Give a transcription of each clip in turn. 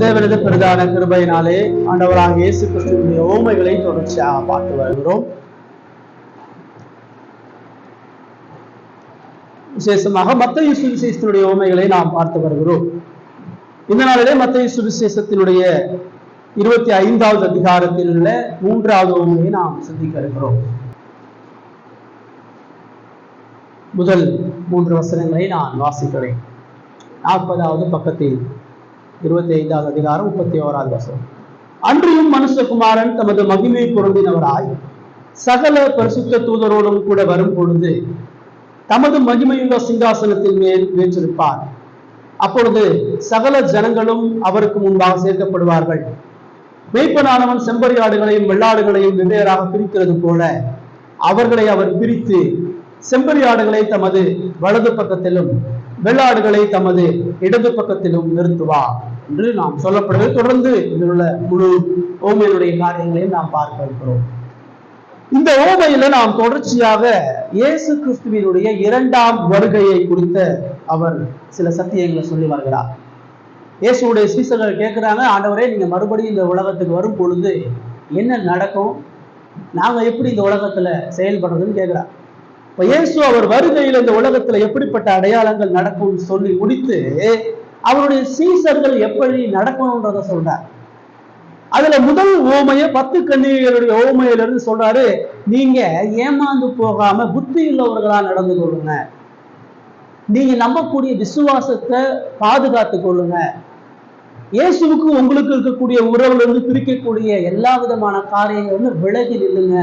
தேவனது பிரதான கிருபையினாலே ஆண்டவராக இயேசு கிறிஸ்துவினுடைய ஓமைகளை தொடர்ச்சியாக பார்த்து வருகிறோம். விசேஷமாக மத்தேயு சுவிசேஷத்தினுடைய ஓமைகளை நாம் பார்த்து வருகிறோம். இந்த நாளிலே மத்தேயு சுவிசேஷத்தினுடைய 25வது அதிகாரத்தில் உள்ள 3வது ஓமையை நாம் சிந்திக்க இருக்கிறோம். முதல் 3 வசனங்களை நான் வாசிக்கிறேன். 40வது பக்கத்தில் 25வது அதிகாரம் 31வது வசனம். அன்றியும் மனுஷகுமாரன் தமது மகிமை பொருந்தினவராய் சகல பரிசுத்த தூதரோடும் கூட வரும் பொழுது தமது மகிமையுள்ள சிங்காசனத்தின் மேல் வீற்றிருப்பார். அப்பொழுது சகல ஜனங்களும் அவருக்கு முன்பாக சேர்க்கப்படுவார்கள். மேய்ப்பனானவன் செம்பறியாடுகளையும் வெள்ளாடுகளையும் வெவ்வேறாக பிரிக்கிறது போல அவர்களை அவர் பிரித்து செம்பறியாடுகளை தமது வலது பக்கத்திலும் வெள்ளாடுகளை தமது இடது பக்கத்திலும் நிறுத்துவார் என்று நாம் சொல்லப்படுவது. தொடர்ந்து இதில் உள்ள முழு ஓமையினுடைய காரியங்களையும் நாம் பார்க்க இருக்கிறோம். இந்த ஓமையில நாம் தொடர்ச்சியாக இயேசு கிறிஸ்துவினுடைய 2ஆம் வருகையை குறித்த அவர் சில சத்தியங்களை சொல்லி வருகிறார். இயேசுடைய சீசர்கள் கேட்கிறாங்க, ஆண்டவரே நீங்க மறுபடியும் இந்த உலகத்துக்கு வரும் பொழுது என்ன நடக்கும், நாங்க எப்படி இந்த உலகத்துல செயல்படுறதுன்னு கேட்கிறார். இப்ப இயேசு அவர் வருகையில் இந்த உலகத்துல எப்படிப்பட்ட அடையாளங்கள் நடக்கும்னு சொல்லி முடித்து அவருடைய சீசர்கள் எப்படி நடக்கணும்ன்றத சொல்றார். அதுல முதல் ஓமைய 10 கன்னிகைகளுடைய ஓமையிலிருந்து சொல்றாரு, நீங்க ஏமாந்து போகாம புத்தி உள்ளவர்களா நடந்து கொள்ளுங்க, நீங்க நம்பக்கூடிய விசுவாசத்தை பாதுகாத்து கொள்ளுங்க, இயேசுவுக்கு உங்களுக்கு இருக்கக்கூடிய உறவுல இருந்து பிரிக்கக்கூடிய எல்லா விதமான காரியங்கள் விலகி நில்லுங்க.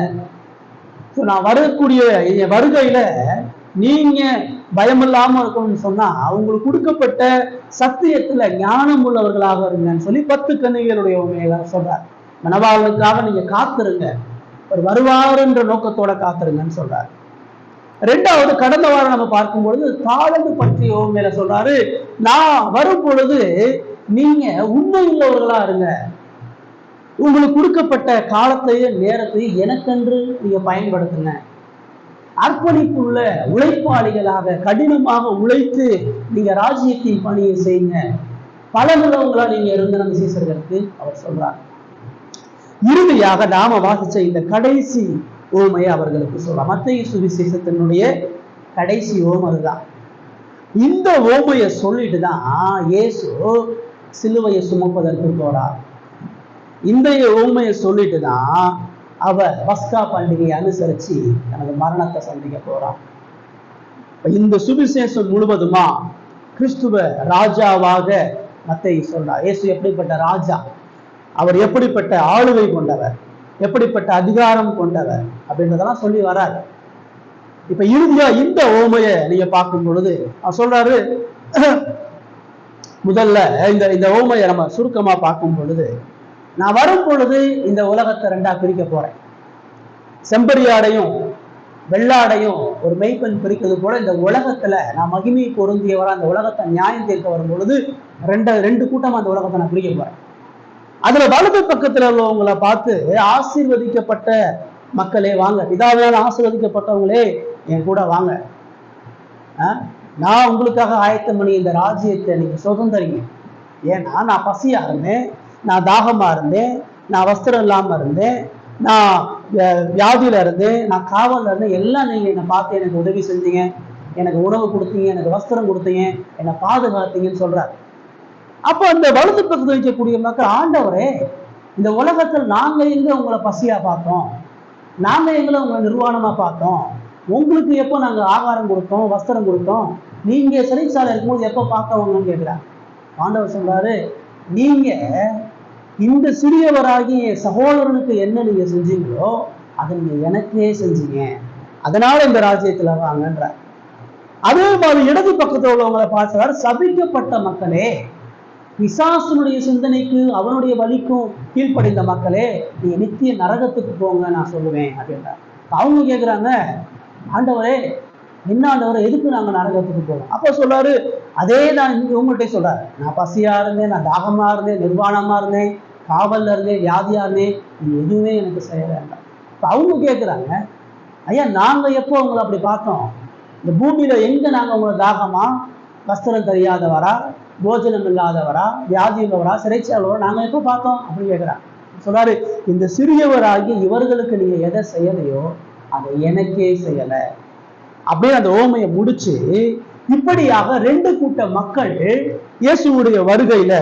நான் வரக்கூடிய வருகையில நீங்க பயமில்லாம இருக்கணும்னு சொன்னா அவங்களுக்கு கொடுக்கப்பட்ட சத்தியத்துல ஞானம் உள்ளவர்களாக இருங்கன்னு சொல்லி 10 கன்னிகைகளுடைய உண்மையில சொல்றார். மணவாளனுக்காக நீங்க காத்திருங்க, ஒரு வருவாருன்ற நோக்கத்தோட காத்திருங்கன்னு சொல்றாரு. 2வது கடந்த வாரம் நம்ம பார்க்கும் பொழுது தாளந்து பற்றிய உண்மையில சொல்றாரு, நான் வரும் பொழுது நீங்க உண்மை உள்ளவர்களா இருங்க, உங்களுக்கு கொடுக்கப்பட்ட காலத்தையும் நேரத்தையும் எனக்கென்று நீங்க பயன்படுத்துங்க, அர்ப்பணிப்புள்ள உழைப்பாளிகளாக கடினமாக உழைத்து நீங்க ராஜ்யத்தின் பணியை செய்யுங்க, பலமுள்ளவங்களா நீங்க இருந்த நம்ம சீசர்களுக்கு அவர் சொல்றார். இறுதியாக நாம வாசிச்ச இந்த கடைசி ஓமையை அவர்களுக்கு சொல்றார். மத்தேயு சுவிசேஷத்தினுடைய கடைசி ஓமை தான். இந்த ஓமையை சொல்லிட்டு தான் இயேசு சிலுவையை சுமப்பதற்கு போறார். இந்த ஓமையை சொல்லிட்டு தான் அவர் பஸ்கா பண்டிகையை அனுசரிச்சு தனது மரணத்தை சந்திக்க போறார். இந்த சுவிசேஷம் முழுவதுமா கிறிஸ்துவ ராஜாவாக மத்தேயு சொல்றார். இயேசு எப்படிப்பட்ட ராஜா, அவர் எப்படிப்பட்ட ஆளுகை கொண்டவர், எப்படிப்பட்ட அதிகாரம் கொண்டவர் அப்படின்றதெல்லாம் சொல்லி வராரு. இப்ப இறுதியா இந்த ஓமையை நீங்க பார்க்கும் பொழுது சொல்றாரு, முதல்ல இந்த ஓமையை நம்ம சுருக்கமா பார்க்கும் பொழுது, நான் வரும் பொழுது இந்த உலகத்தை 2ஆ பிரிக்க போறேன், செம்பறியாடையும் வெள்ளாடையும் ஒரு மெய்ப்பெண் பிரிக்கிறது போல இந்த உலகத்துல நான் மகிமை பொருந்தியவரா அந்த உலகத்தை நியாயம் தீர்க்க வரும் பொழுது 2 கூட்டமா அந்த உலகத்தை நான் பிரிக்க போறேன். அதுல வலது பக்கத்துல உள்ளவங்களை பார்த்து ஆசீர்வதிக்கப்பட்ட மக்களே வாங்க, பிதாவினால் ஆசீர்வதிக்கப்பட்டவங்களே என் கூட வாங்க, நான் உங்களுக்காக ஆயத்தம் பண்ணி இந்த ராஜ்யத்தை நீங்க சுதந்திரிங்க. ஏன்னா நான் பசியா இருந்தேன், நான் தாகமா இருந்தேன், நான் வஸ்திரம் இல்லாம இருந்தேன், நான் வியாதியில இருந்தேன், நான் காவல்ல இருந்தேன், எல்லாம் நீங்க என்னை பார்த்து எனக்கு உதவி செஞ்சீங்க, எனக்கு உணவு கொடுத்தீங்க, எனக்கு வஸ்திரம் கொடுத்தீங்க, என்னை பாதுகாத்தீங்கன்னு சொல்றாரு. அப்போ அந்த வலது பக்கத்தில் வைக்கக்கூடிய மக்கள், ஆண்டவரே இந்த உலகத்தில் நாங்க எங்க உங்களை பசியா பார்த்தோம், நாங்க எங்களை உங்களை நிர்வாணமா பார்த்தோம், உங்களுக்கு எப்போ நாங்க ஆகாரம் கொடுத்தோம் வஸ்திரம் கொடுத்தோம், நீங்க சிறைச்சாலை இருக்கும்போது எப்போ பார்க்கவங்கன்னு கேட்கிறாங்க. ஆண்டவர் சொல்றாரு, நீங்க இந்த சிறியவராகி சகோதரனுக்கு என்ன நீங்க செஞ்சீங்களோ அதை நீங்க எனக்கே செஞ்சீங்க, அதனால இந்த ராஜ்யத்துல வாங்கன்ற. அதே மாதிரி இடது பக்கத்துல உள்ளவங்களை பார்க்கிறார், சபிக்கப்பட்ட மக்களே, பிசாசனுடைய சிந்தனைக்கு அவனுடைய வலிக்கும் கீழ்ப்படைந்த மக்களே, நீங்க நித்திய நரகத்துக்கு போங்க நான் சொல்லுவேன் அப்படின்றார். அவங்க கேட்குறாங்க, ஆண்டவரே என்ன ஆண்டவரே எதுக்கு நாங்க நரகத்துக்கு போறோம்? அப்போ சொல்றாரு, அதே தான் இவங்கள்ட்ட சொல்றாரு, நான் பசியா இருந்தேன், நான் தாகமா இருந்தேன், நிர்வாணமா இருந்தேன், காவல்ல இருந்தேன், வியாதியா இருந்தேன், நீ எதுவுமே எனக்கு செய்ய வேண்டாம். இப்போ அவங்க கேட்குறாங்க, ஐயா நாங்க எப்போ உங்களை அப்படி பார்த்தோம், இந்த பூமியில எங்க நாங்க உங்களை தாகமா வஸ்திரம் தெரியாதவரா போஜனம் இல்லாதவரா, வியாதி உள்ளவரா, சிறைச்சாளவரா நாங்க எப்போ பார்த்தோம் அப்படின்னு கேட்கிறார். சொல்றாரு, இந்த சிறியவராகி இவர்களுக்கு நீங்க எதை செய்யலையோ அதை எனக்கே செய்யல அப்படின்னு அந்த ஓமையை முடிச்சு, இப்படியாக ரெண்டு கூட்ட மக்கள் இயேசுடைய வருகையில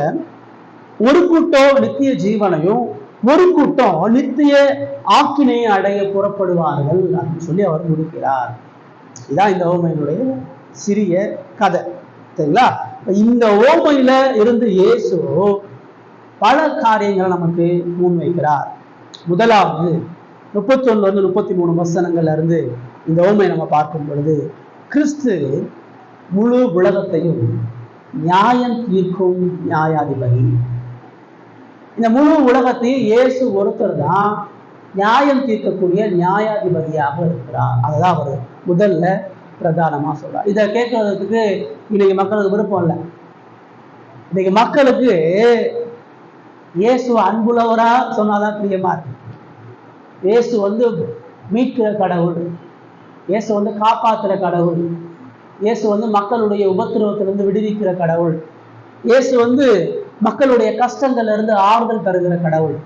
ஒரு கூட்டம் நித்திய ஜீவனையும் ஒரு கூட்டம் நித்திய ஆக்கினையை அடைய புறப்படுவார்கள் அப்படின்னு சொல்லி அவர் முடிக்கிறார். இதான் இந்த ஓமையினுடைய சிறிய கதை. சரிங்களா? இந்த ஓமையில இருந்து இயேசு பல காரியங்களை நமக்கு முன்வைக்கிறார். முதலாவது 31 33 வசனங்கள்ல இருந்து இந்த ஓமையை நம்ம பார்க்கும் பொழுது, கிறிஸ்து முழு உலகத்தையும் நியாயம் தீர்க்கும் நியாயாதிபதி. இந்த முழு உலகத்தையும் இயேசு ஒருத்தர் தான் நியாயம் தீர்க்கக்கூடிய நியாயாதிபதியாக இருக்கிறார். அதுதான் அவர் முதல்ல பிரதானமா சொல்றார். இதை கேட்கறதுக்கு இன்னைக்கு மக்களுக்கு விருப்பம் இல்லை. இன்னைக்கு மக்களுக்கு இயேசு அன்புள்ளவரா சொன்னாதான் பிரியமா இருக்கு. இயேசு மீட்கிற கடவுள், இயேசு காப்பாற்றுற கடவுள், இயேசு மக்களுடைய உபத்திரவத்திலிருந்து விடுவிக்கிற கடவுள், இயேசு மக்களுடைய கஷ்டங்கள்ல இருந்து ஆறுதல் தருகிற கடவுள்,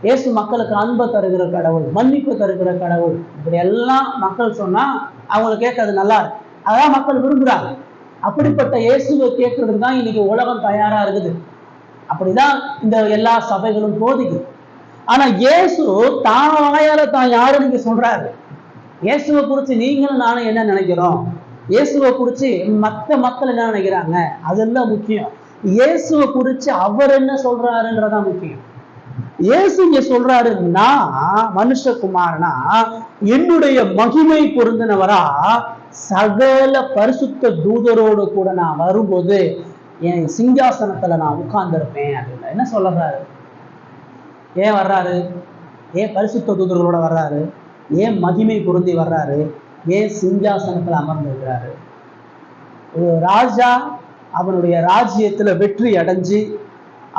இயேசு மக்களுக்கு அன்பை தருகிற கடவுள், மன்னிப்பு தருகிற கடவுள், இப்படி எல்லாம் மக்கள் சொன்னா அவங்களுக்கு கேட்கறது நல்லா இருக்கு. அதான் மக்கள் விரும்புறாங்க. அப்படிப்பட்ட இயேசுவை கேட்கறதுக்கு தான் இன்னைக்கு உலகம் தயாரா இருக்குது. அப்படிதான் இந்த எல்லா சபைகளும் போதிக்குது. ஆனா இயேசு தான் வாயால தான் யாருன்னு நீங்க சொல்றாரு. இயேசுவை குறிச்சு நீங்களும் நானும் என்ன நினைக்கிறோம், இயேசுவை குறிச்சு மற்ற மக்கள் என்ன நினைக்கிறாங்க, அதெல்லாம் முக்கியம். இயேசுவை குறிச்சு அவர் என்ன சொல்றாருன்றதான் முக்கியம். இயேசு இங்க சொல்றாரு, நான் மனுஷகுமாரனா என்னுடைய மகிமை பொருந்தினவரா சகல பரிசுத்த தூதரோடு கூட நான் வரும்போது என் சிங்காசனத்துல நான் உட்கார்ந்துருப்பேன் அப்படின்னு என்ன சொல்றாரு. ஏன் வர்றாரு? ஏன் பரிசுத்த தூதர்களோட வர்றாரு? ஏன் மகிமை பொருந்தி வர்றாரு? ஏன் சிங்காசனத்துல அமர்ந்திருக்கிறாரு? ஒரு ராஜா அவனுடைய ராஜ்யத்துல வெற்றி அடைஞ்சு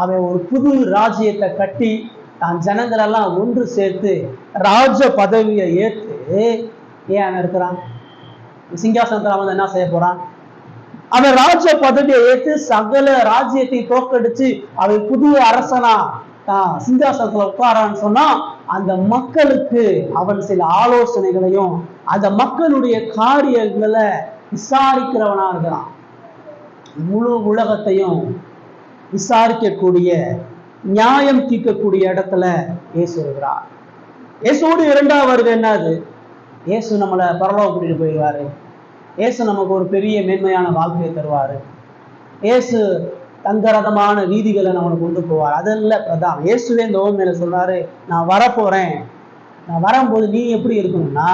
அவன் ஒரு புது ராஜ்யத்தை கட்டி தான் ஜனங்களெல்லாம் ஒன்று சேர்த்து ராஜ பதவியை ஏற்று ஏன் அவன் இருக்கிறான்? சிங்காசனத்துல அவன் என்ன செய்ய போறான்? அவன் ராஜ பதவியை ஏற்று சகல ராஜ்யத்தை தோக்கடிச்சு அவன் புது அரசனா தான் சிங்காசனத்துல உட்காரான்னு சொன்னா அந்த மக்களுக்கு அவன் சில ஆலோசனைகளையும் அந்த மக்களுடைய காரியங்களை விசாரிக்கிறவனா இருக்கிறான். முழு உலகத்தையும் விசாரிக்கக்கூடிய நியாயம் தீர்க்கக்கூடிய இடத்துல இயேசு இருக்கிறார். இயேசுவோடு இரண்டாவது வருது என்னது? இயேசு நம்மளை பரலோகம் கூட்டிட்டு போயிடுவாரு. இயேசு நமக்கு ஒரு பெரிய மேன்மையான வாழ்க்கையை தருவாரு. இயேசு தங்கரதமான வீதிகளை நம்மளை கொண்டு போவார். அதெல்லாம் பிரதானம். இயேசுவே இந்த ஓமையில சொல்றாரு, நான் வரப்போறேன், நான் வரும்போது நீ எப்படி இருக்கணும்னா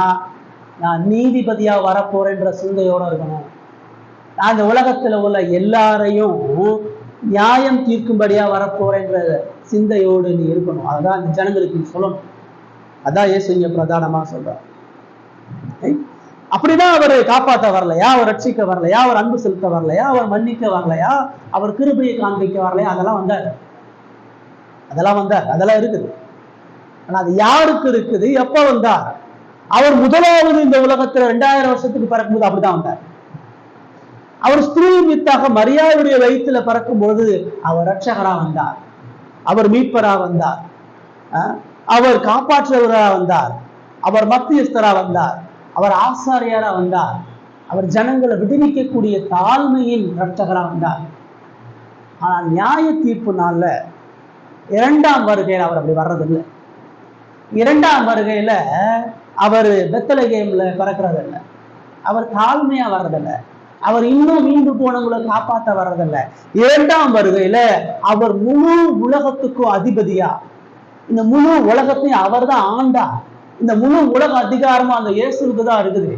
நான் நீதிபதியா வரப்போறேன்ற சிந்தையோட இருக்கணும். நான் இந்த உலகத்துல உள்ள எல்லாரையும் நியாயம் தீர்க்கும்படியா வரப்போறேன்ற சிந்தையோடு நீ இருக்கணும். அதான் இந்த ஜனங்களுக்கு சொல்லணும். அதான் இயேசு இங்க பிரதானமா சொல்றார். அப்படிதான் அவர் காப்பாற்ற வரலையா, அவர் ரட்சிக்க வரலையா, அவர் அன்பு செலுத்த வரலையா, அவர் மன்னிக்க வரலையா, அவர் கிருபையை காண்பிக்க வரலையா? அதெல்லாம் வந்தார், அதெல்லாம் இருக்குது. ஆனா அது யாருக்கு இருக்குது? எப்ப வந்தார்? அவர் முதலாவது இந்த உலகத்துல 2000 வருஷத்துக்கு பிறக்கும்போது அப்படிதான் வந்தார். அவர் ஸ்திரீ வித்தாக மரியாதையுடைய வயிற்றுல பறக்கும்போது அவர் ரட்சகரா வந்தார், அவர் மீட்பரா வந்தார், அவர் காப்பாற்றுவரா வந்தார், அவர் மத்தியஸ்தரா வந்தார், அவர் ஆசாரியரா வந்தார், அவர் ஜனங்களை விடுவிக்கக்கூடிய தாழ்மையின் ரட்சகரா வந்தார். ஆனால் நியாய தீர்ப்பு நாள்ல இரண்டாம் வருகையில அவர் அப்படி வர்றதில்லை. இரண்டாம் வருகையில அவர் பெத்லகேம்ல பிறக்கிறதில்லை, அவர் தாழ்மையா வர்றதில்லை, அவர் இன்னும் மீண்டு போனவங்களை காப்பாற்ற வர்றதில்ல. இரண்டாம் வருகையில அவர் முழு உலகத்துக்கும் அதிபதியா, இந்த முழு உலகத்தையும் அவர் தான் ஆண்டா. இந்த முழு உலக அதிகாரமும் அந்த இயேசுக்கு தான் இருக்குது.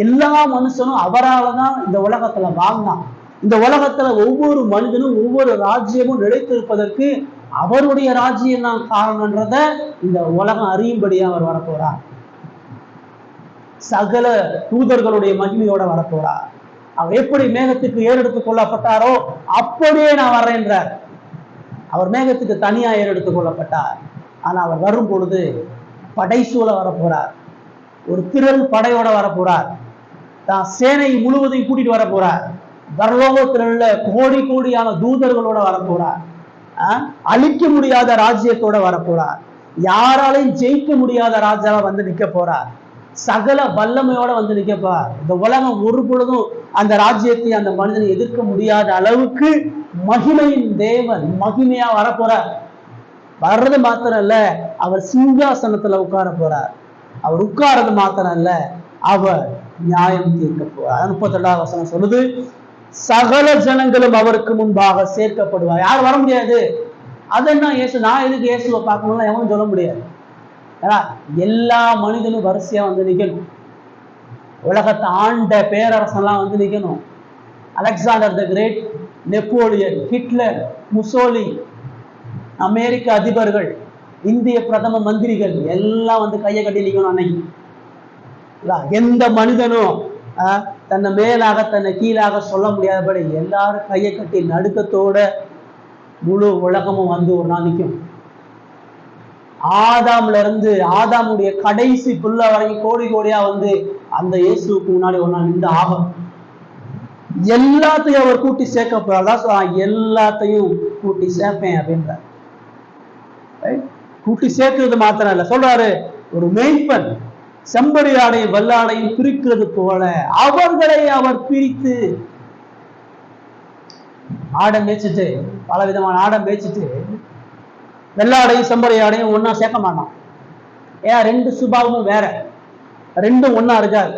எல்லா மனுஷனும் அவரால் தான் இந்த உலகத்துல வாழ்ந்தான். இந்த உலகத்துல ஒவ்வொரு மனிதனும் ஒவ்வொரு ராஜ்யமும் நிலைத்திருப்பதற்கு அவருடைய ராஜ்யம் தான் காரணம்ன்றத இந்த உலகம் அறியும்படியா அவர் வரப்போறார். சகல தூதர்களுடைய மகிமையோட வரப்போறார். அவர் எப்படி மேகத்துக்கு ஏறெடுத்துக் கொள்ளப்பட்டாரோ அப்படியே நான் வர்றேன்றார். அவர் மேகத்துக்கு தனியா ஏறெடுத்துக் கொள்ளப்பட்டார். ஆனா அவர் வரும் பொழுது படைசூழ வரப்போறார், ஒரு திரள் படையோட வரப்போறார், தான் சேனை முழுவதையும் கூட்டிட்டு வரப்போறார். பரலோகத்தில் உள்ள கோடி கோடியான தூதர்களோட வரப்போறார். அழிக்க முடியாத ராஜ்யத்தோட வரப்போறார். யாராலையும் ஜெயிக்க முடியாத ராஜாவா வந்து நிக்க போறார். சகல வல்லமையோட வந்து நிற்கப்பார். இந்த உலகம் ஒரு பொழுதும் அந்த ராஜ்யத்தை அந்த மனிதனை எதிர்க்க முடியாத அளவுக்கு மகிமையின் தேவன் மகிமையா வரப்போறார். வர்றது மாத்திரம் இல்ல, அவர் சிங்காசனத்துல உட்கார போறார். அவர் உட்கார்றது மாத்திரம் இல்ல, அவர் நியாயம் தீர்க்க போறார். 32வது வசனம் சொல்லுது, சகல ஜனங்களும் அவருக்கு முன்பாக சேர்க்கப்படுவார். யாரும் வர முடியாது. அது என்ன இயேசு, நான் எதுக்கு இயேசுவை பார்க்கணும்னு எவனும் சொல்ல முடியாது. எல்லா மனிதனும் வரிசையா வந்து நிக்கணும். உலகத்தை ஆண்ட பேரரசெல்லாம் வந்து நிக்கணும். Alexander the great, Napoleon, Hitler, Mussolini, அமெரிக்க அதிபர்கள், இந்திய பிரதம மந்திரிகள் எல்லாம் வந்து கையை கட்டி நிக்கணும் அன்னைக்கு. எந்த மனிதனும் தன்னை மேலாக தன்னை கீழாக சொல்ல முடியாதபடி எல்லாரும் கையை கட்டி நடுக்கத்தோட முழு உலகமும் வந்து ஒரு நாள் நிற்கும். ஆதாம்ல இருந்து ஆதாமுடைய கடைசி புள்ள வரைக்கும் கோடி கோடியா வந்து அந்த இயேசுக்கு முன்னாடி ஒரு நாள் நின்று ஆகும். எல்லாத்தையும் அவர் கூட்டி சேர்க்க போறார். எல்லாத்தையும் கூட்டி சேர்ப்பேன் அப்படின்ற கூட்டி சேர்க்கிறது மாத்திரம் இல்ல, சொல்றாரு ஒரு மேய்ப்பன் செம்பரி ஆடையும் வெள்ளாடையும் பிரிக்கிறது போல அவர்களை அவர் பிரித்து, ஆடை மேய்ச்சிட்டு பல விதமான ஆடை மேய்ச்சிட்டு வெள்ளாடையும் செம்பரி ஆடையும் ஒன்னா சேர்க்க மாட்டான். ஏன்? ரெண்டு சுபாவமும் வேற, ரெண்டும் ஒன்னா இருக்காது.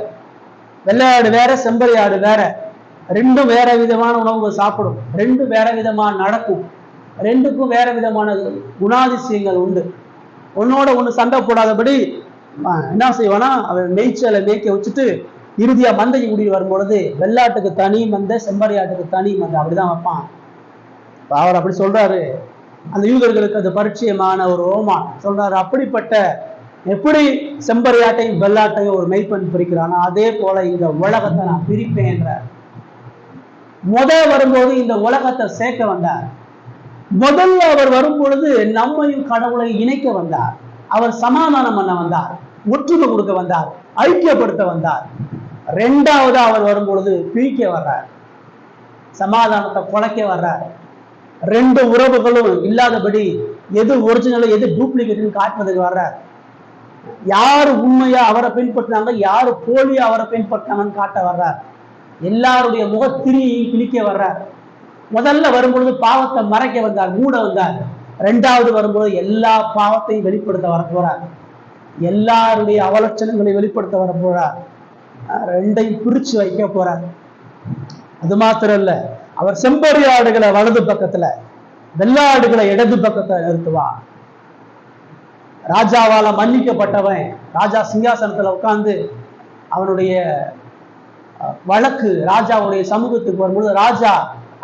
வெள்ளாடு வேற, செம்பரி ஆடு வேற. ரெண்டும் வேற விதமான உணவுகள் சாப்பிடும், ரெண்டும் வேற விதமான நடக்கும், ரெண்டுக்கும் வேற விதமான குணாதிசயங்கள் உண்டு. ஒன்னோட ஒண்ணு சண்டை போடாதபடி என்ன செய்வானா, அவன் மேய்ச்சலை மேய்க்க வச்சுட்டு இறுதியா மந்தைக்கு கூட்டிட்டு வரும்பொழுது வெள்ளாட்டுக்கு தனி மந்தை, செம்பரி ஆட்டுக்கு தனி மந்தை அப்படிதான் வைப்பான். அவர் அப்படி சொல்றாரு. அந்த யூதர்களுக்கு அது பரிச்சயமான ஒரு ஓமா சொல்றாரு. அப்படிப்பட்ட எப்படி செம்பரியாட்டையும் வெள்ளாட்டையும் ஒரு மெய்ப்பன் பிரிக்கிறானோ அதே போல இந்த உலகத்தை நான் பிரிப்பேன் என்ற வரும்போது இந்த உலகத்தை சேர்க்க வந்தார். முதல்ல அவர் வரும் பொழுது நம்மையும் கடவுளை இணைக்க வந்தார். அவர் சமாதானம் பண்ண வந்தார், ஒற்றுமை கொடுக்க வந்தார், ஐக்கியப்படுத்த வந்தார். ரெண்டாவது அவர் வரும் பொழுது பிரிக்க வர்றார், சமாதானத்தை குலைக்க வர்றார். ரெண்டு உறவுகளும் இல்லாதபடி எது ஒரிஜினல் எது டூப்ளிகேட்னு காட்டுறதுக்கு வர்றார். யாரு உண்மையா அவரை பின்பற்றினாங்க, யாரு போலியா அவரை பின்பற்றினாங்கன்னு காட்ட வர்றார். எல்லாருடைய முகத்திரியை கிழிக்க வர்றார். முதல்ல வரும்பொழுது பாவத்தை மறைக்க வந்தார், மூட வந்தார். ரெண்டாவது வரும்போது எல்லா பாவத்தையும் வெளிப்படுத்த வரப்போறார், எல்லாருடைய அவலட்சணங்களை வெளிப்படுத்த வரப்போறார், ரெண்டையும் பிரிச்சு வைக்க போறார். அது மாத்திரம் இல்ல, அவர் செம்பரி ஆடுகளை வலது பக்கத்துல, வெள்ளாடுகளை இடது பக்கத்துல நிறுத்துவார். ராஜாவால மன்னிக்கப்பட்டவன் ராஜா சிங்காசனத்துல உட்கார்ந்து அவனுடைய வழக்கு ராஜாவுடைய சமூகத்துக்கு வரும்பொழுது ராஜா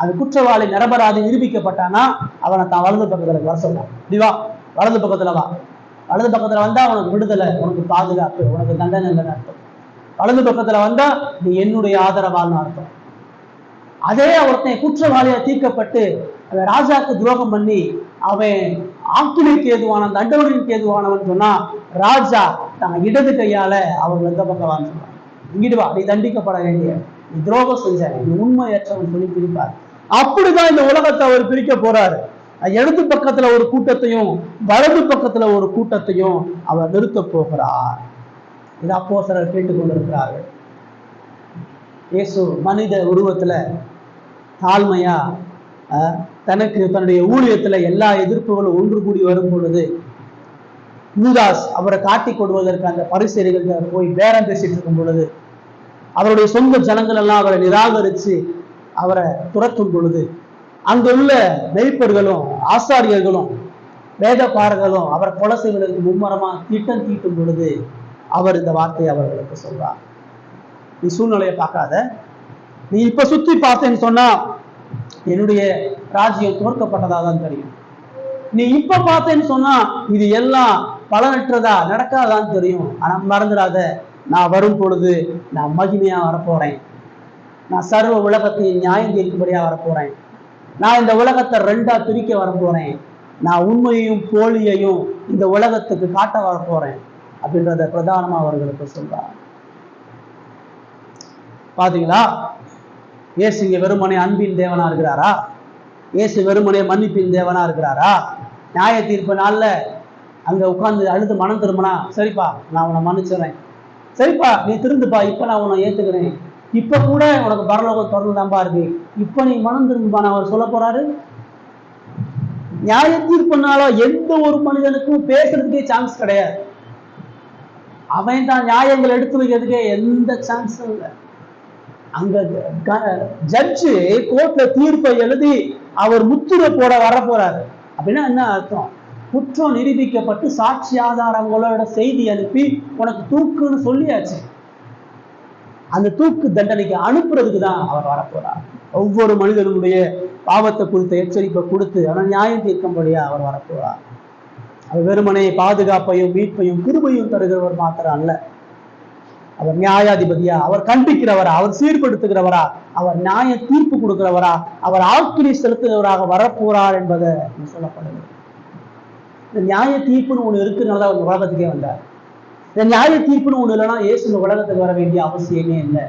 அது குற்றவாளி நிரபராதி நிரூபிக்கப்பட்டானா அவனை தான் வலது பக்கத்துல வர சொன்னான். வா, வலது பக்கத்துல வா. வலது பக்கத்துல வந்தா அவனுக்கு விடுதலை, உனக்கு பாதுகாப்பு, உனக்கு தண்டனை இல்லைன்னு அர்த்தம். வலது பக்கத்துல வந்தா நீ என்னுடைய ஆதரவான்னு அர்த்தம். அதே ஒருத்தன் குற்றவாளியா தீர்க்கப்பட்டு அவன் ராஜாக்கு துரோகம் பண்ணி அவன் ஆக்கினைக்கு ஏதுவான தண்டனைக்கு ஏதுவானவன் சொன்னா ராஜா தான் இடது கையால அவர்கள் எந்த பக்கம் வாங்க சொன்னான். இங்கிட்டு வா, நீ தண்டிக்கப்பட வேண்டிய, நீ துரோகம் செஞ்ச, நீ உண்மையற்றவன் சொல்லி பிரிப்பார். அப்படிதான் இந்த உலகத்தை அவர் பிரிக்க போறாரு. இடது பக்கத்துல ஒரு கூட்டத்தையும் வலது பக்கத்துல ஒரு கூட்டத்தையும் அவர் நிறுத்த போகிறார். இது அப்போஸ்தலர் கேட்டுக் கொண்டிருக்கிறார்கள். இயேசு மனித உருவத்துல தாழ்மையா தனக்கு தன்னுடைய ஊழியத்துல எல்லா எதிர்ப்புகளும் ஒன்று கூடி வரும் பொழுது யூதாஸ் அவரை காட்டிக் கொடுவதற்கு அந்த பரிசேயர்கள் போய் பேரம் பேசிட்டு இருக்கும் பொழுது, அவருடைய சொந்த ஜனங்கள் எல்லாம் அவரை நிராகரிச்சு அவரை துரத்தும் பொழுது, அங்குள்ள மெய்ப்பர்களும் ஆசாரியர்களும் வேதபாரர்களும் அவரை கொலை செய்வதற்கு மும்மரமா திட்டம் தீட்டும் பொழுது அவர் இந்த வார்த்தையை அவர்களுக்கு சொல்றார். நீ சூழ்நிலையை பார்க்காத, நீ இப்ப சுத்தி பார்த்தேன்னு சொன்னா என்னுடைய ராஜ்யம் தோற்கப்பட்டதா தான் தெரியும். நீ இப்ப பார்த்தேன்னு சொன்னா இது எல்லாம் பலனற்றதா நடக்காதான்னு தெரியும். ஆனா மறந்துடாத, நான் வரும் பொழுது நான் மகிமையா வரப்போறேன், நான் சர்வ உலகத்தையும் நியாயம் தீர்க்கும்படியா வரப்போறேன், நான் இந்த உலகத்தை ரெண்டா பிரிக்க வரப்போறேன், நான் உண்மையையும் போலியையும் இந்த உலகத்துக்கு காட்ட வரப்போறேன் அப்படின்றத பிரதானமா அவர்களுக்கு சொல்றார். பாத்தீங்களா? இயேசு இங்க வெறுமனே அன்பின் தேவனா இருக்கிறாரா? இயேசு வெறுமனே மன்னிப்பின் தேவனா இருக்கிறாரா? நியாய தீர்ப்பு நாள்ல அங்க உட்கார்ந்து அழுது மனம் திரும்பினா, சரிப்பா நான் உன்னை மன்னிச்சுறேன், சரிப்பா நீ திருந்துப்பா, இப்ப நான் உன்னை ஏத்துக்கிறேன், இப்ப கூட உனக்கு பரலோகம் தொடர்ந்து தான்பா இருக்கு, இப்ப நீ மனம் திரும்பா நான் அவர் சொல்ல போறாரு? நியாய தீர்ப்புனால எந்த ஒரு மனிதனுக்கும் பேசுறதுக்கே சான்ஸ் கிடையாது. அவன் தான் நியாயங்கள் எடுத்து வைக்கிறதுக்கே எந்த சான்ஸும் இல்லை. அங்க ஜட்ஜு கோர்ட்ல தீர்ப்பை எழுதி அவர் முத்திரை போட வர போறாரு. அப்படின்னா என்ன அர்த்தம்? குற்றம் நிரூபிக்கப்பட்டு சாட்சி ஆதாரங்களோட செய்தி அனுப்பி உனக்கு தூக்குன்னு சொல்லியாச்சு. அந்த தூக்கு தண்டனைக்கு அனுப்புறதுக்கு தான் அவர் வரப்போறார். ஒவ்வொரு மனிதனுடைய பாவத்தை குறித்த எச்சரிப்பை கொடுத்து அவன் நியாயம் தீர்க்கும்படியா அவர் வரப்போறார். அவர் வெறுமனை பாதுகாப்பையும் மீட்பையும் கிருபையும் தருகிறவர் மாத்திரம் அல்ல, அவர் நியாயாதிபதியா, அவர் கண்டிக்கிறவரா, அவர் சீர்படுத்துகிறவரா, அவர் நியாய தீர்ப்பு கொடுக்கிறவரா, அவர் ஆக்கினி செலுத்துகிறவராக வரப்போறார் என்பதை சொல்லப்படுகிறது. இந்த நியாய தீர்ப்புன்னு ஒண்ணு இருக்குனால அவர் உலகத்துக்கே வந்தார். இந்த நியாய தீர்ப்புன்னு ஒண்ணு இல்லைன்னா இயேசு இந்த உலகத்துக்கு வர வேண்டிய அவசியமே இல்லை.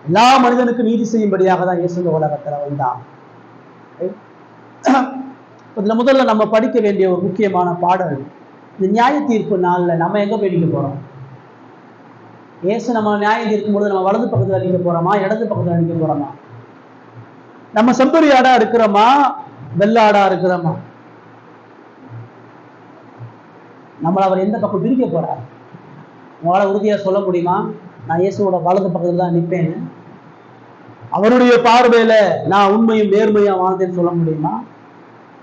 எல்லா மனிதனுக்கும் நீதி செய்யும்படியாக தான் இயேசு இந்த உலகத்துல வந்தான். இதுல முதல்ல நம்ம படிக்க வேண்டிய ஒரு முக்கியமான பாடல், இந்த நியாய தீர்ப்பு நாள்ல நம்ம எங்க போய் நிற்க போறோம்? இயேசு நம்ம நியாயம் தீர்க்கும் பொழுது நம்ம வலது பக்கத்துல நிற்க போறோமா, இடது பக்கத்துல நிற்க போறோமா? நம்ம செம்பரி ஆடா இருக்கிறோமா, வெள்ளாடா இருக்கிறோமா? நம்மளை அவர் எந்த பக்கம் பிரிக்க போறார்? உங்களால உறுதியா சொல்ல முடியுமா நான் இயேசுவோட வலது பக்கத்துல தான் நிற்பேன்னு? அவருடைய பார்வையில நான் உண்மையும் நேர்மையா வாழ்ந்தேன்னு சொல்ல முடியுமா?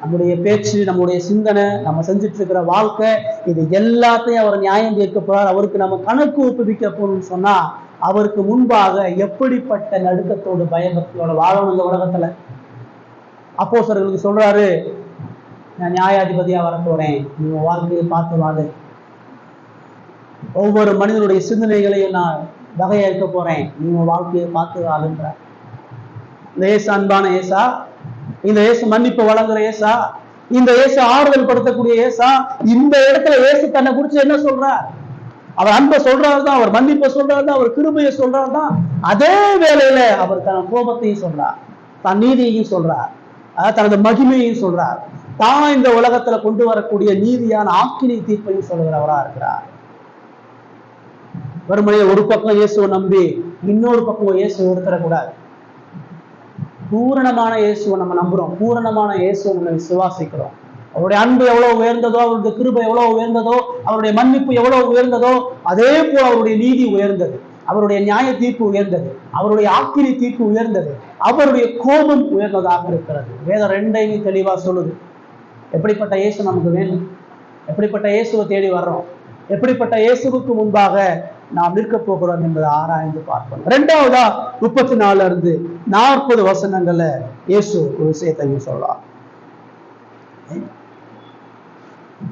நம்முடைய பேச்சு, நம்முடைய சிந்தனை, நம்ம செஞ்சுட்டு இருக்கிற வாழ்க்கை, இது எல்லாத்தையும் அவர் நியாயம் தீர்க்க போறார். அவருக்கு நம்ம கணக்கு ஒப்புவிக்க போறோம்னு சொன்னா அவருக்கு முன்பாக எப்படிப்பட்ட நடுக்கத்தோடு பயபக்தியோட வாழணும் இந்த உலகத்துல? அப்போஸ்தலர்களுக்கு சொல்றாரு, நான் நியாயாதிபதியா வர போறேன், நீங்க வாழ்க்கையை பார்த்து வாழு, ஒவ்வொரு மனிதனுடைய சிந்தனைகளையும் நான் வகையறுக்க போறேன், நீங்க வாழ்க்கையை பார்த்து வாழுன்றார். இந்த இயேசு அன்பான ஏசா, இந்த இயேசு மன்னிப்பு வழங்குற ஏசா, இந்த இயேசு ஆறுதல் படுத்தக்கூடிய ஏசா, இந்த இடத்துல இயேசு தன்னை குறிச்சு என்ன சொல்றார்? அவர் அன்பை சொல்றாருதான், அவர் மன்னிப்பை சொல்றாருதான், அவர் கிருபையை சொல்றாருதான். அதே வேளையில அவர் தன் கோபத்தையும் சொல்றார், தன் நீதியையும் சொல்றார், தனது மகிமையையும் சொல்றார், தான் இந்த உலகத்துல கொண்டு வரக்கூடிய நீதியான ஆக்கினி தீர்ப்பையும் சொல்லுகிறவரா இருக்கிறார். வறுமையை ஒரு பக்கம் இயேசுவை நம்பி இன்னொரு பக்கம் இயேசுவை எடுத்துடக்கூடாது. பூரணமான இயேசுவை நம்ம நம்புறோம், பூரணமான இயேசுவை நம்ம விசுவாசிக்கிறோம். அவருடைய அன்பு எவ்வளவு உயர்ந்ததோ, அவருடைய கிருபை எவ்வளவு உயர்ந்ததோ, அவருடைய மன்னிப்பு எவ்வளவு உயர்ந்ததோ, அதே போல அவருடைய நீதி உயர்ந்தது, அவருடைய நியாய தீர்ப்பு உயர்ந்தது, அவருடைய ஆக்கினி தீர்ப்பு உயர்ந்தது, அவருடைய கோபம் உயர்ந்ததாக இருக்கிறது. வேதம் ரெண்டையும் தெளிவா சொல்லுது. எப்படிப்பட்ட இயேசு நமக்கு வேணும்? எப்படிப்பட்ட இயேசுவை தேடி வர்றோம்? எப்படிப்பட்ட இயேசுவுக்கு முன்பாக நாம் நிற்க போகிறோம் என்பதை ஆராய்ந்து பார்ப்போம். 2வதா 34 இருந்து 40 வசனங்கள்ல இயேசு ஒரு விஷயத்தையும் சொல்லலாம்.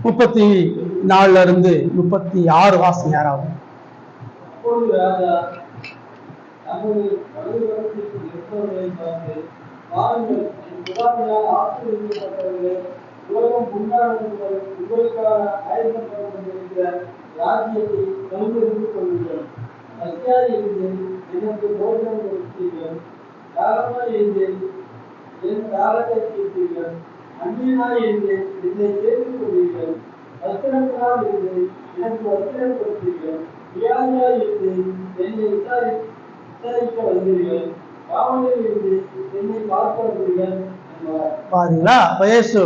34 இருந்து 36 வாசம் யாராவது. உலகம் உண்டானவர்கள் உங்களுக்காக ஆயத்தப்பட்டிருக்கிற ராஜ்யத்தை கண்டுபிடித்து கொள்ளுங்கள். பசியாய் இருந்து எனக்கு போஜனம் கொடுத்தீர்கள், தாகமாய் இருந்து என் தாகத்தை தீர்த்தீர்கள், அந்நியனாய் இருந்து என்னை சேர்த்துக் கொள்வீர்கள், வஸ்திரத்தினால் இருந்து எனக்கு வஸ்திரம் கொடுத்தீர்கள், வியாதியாய் இருந்து என்னை விசாரிக்க வந்தீர்கள், காவலில் இருந்து என்னை பார்க்க வந்தீர்கள். பாத்தீங்களா? இயேசு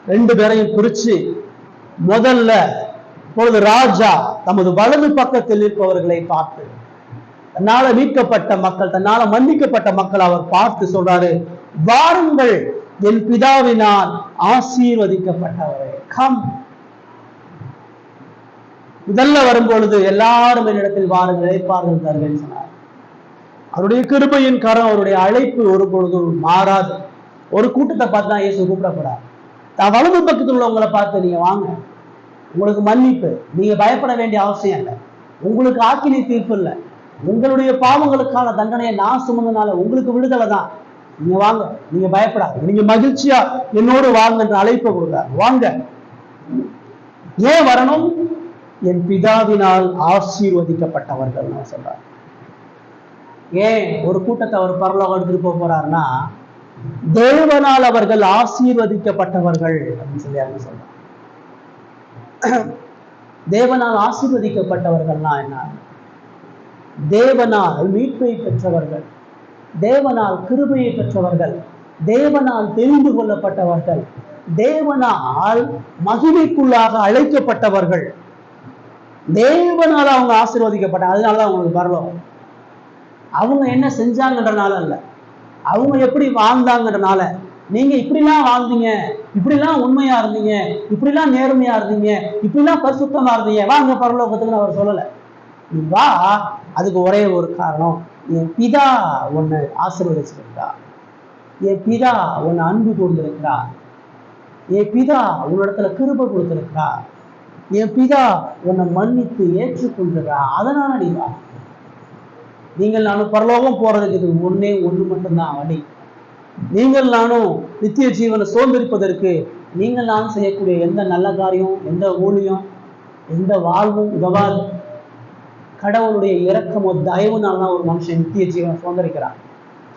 2 பேரையும் குறிச்சு முதல்ல பொழுது ராஜா தமது வலது பக்கத்தில் இருப்பவர்களை பார்த்து, தன்னால மீட்கப்பட்ட மக்கள், தன்னால மன்னிக்கப்பட்ட மக்கள் அவர் பார்த்து சொல்றாரு, வாருங்கள் என் பிதாவினால் ஆசீர்வதிக்கப்பட்டவரே, கம். முதல்ல வரும்பொழுது எல்லாரும் என்னிடத்தில் வாருங்கள், இளைப்பாறுதல் தருவேன் சொன்னார். அவருடைய கிருபையின் கரம், அவருடைய அழைப்பு ஒரு பொழுதும் மாறாது. ஒரு கூட்டத்தை பார்த்து தான் இயேசு கூப்பிடப்படாது. தான் வலது பக்கத்தில் உள்ளவங்களை பார்த்து நீங்க வாங்க, உங்களுக்கு மன்னிப்பு, நீங்க பயப்பட வேண்டிய அவசியம் இல்லை, உங்களுக்கு ஆக்கினி தீர்ப்பு இல்லை, உங்களுடைய பாவங்களுக்கான தண்டனையை நான் சுமந்தனால உங்களுக்கு விடுதலை தான், நீங்க வாங்க, நீங்க பயப்படாது, நீங்க மகிழ்ச்சியா என்னோடு வாங்க என்று அழைப்பு கொடுக்கிறார். வாங்க. ஏன் வரணும்? என் பிதாவினால் ஆசீர்வதிக்கப்பட்டவர்கள் நான் சொல்றார். ஏன் ஒரு கூட்டத்தை அவர் பரலோகம் எடுத்துட்டு போக போறாருன்னா, தேவனால் அவர்கள் ஆசீர்வதிக்கப்பட்டவர்கள் அப்படின்னு சொல்லி அவங்க சொல்றாங்க. தேவனால் ஆசீர்வதிக்கப்பட்டவர்கள்னா என்ன? தேவனால் மீட்பை பெற்றவர்கள், தேவனால் கிருபையை பெற்றவர்கள், தேவனால் தெரிந்து கொள்ளப்பட்டவர்கள், தேவனால் மகிமைக்குள்ளாக அழைக்கப்பட்டவர்கள், தேவனால் அவங்க ஆசீர்வதிக்கப்பட்டாங்க. அதனால அவங்களுக்கு பரலோகம். அவங்க என்ன செஞ்சாங்கன்றனால அல்ல, அவங்க எப்படி வாழ்ந்தாங்கன்றனால. நீங்க இப்படிலாம் வாழ்ந்தீங்க, இப்படிலாம் உண்மையா இருந்தீங்க, இப்படிலாம் நேர்மையா இருந்தீங்க, இப்படிலாம் பரிசுத்தமா இருந்தீங்க, வாங்க பரலோகத்துக்குன்னு அவர் சொல்லலை. நீ வா, அதுக்கு ஒரே ஒரு காரணம், என் பிதா உன்னை ஆசீர்வதிச்சிருக்கா, என் பிதா உன்னை அன்பு கொடுத்திருக்கிறா, என் பிதா உன்னிடத்துல கிருபை கொடுத்திருக்கிறா, என் பிதா உன்னை மன்னித்து ஏற்றுக்கொண்டிருக்கிறா, அதனால நீ வா. நீங்கள் நானும் பரலோகம் போறதுக்கு இது ஒன்று மட்டும்தான் வழி. நீங்கள் நானும் நித்திய ஜீவனை சுதந்திரிப்பதற்கு நீங்கள் நானும் செய்யக்கூடிய எந்த நல்ல காரியம், எந்த ஊழியம், எந்த வாழ்வும் உதவாது. கடவுளுடைய இரக்கமோ தயவுனால்தான் ஒரு மனுஷன் நித்திய ஜீவனை சுதந்திரிக்கிறான்.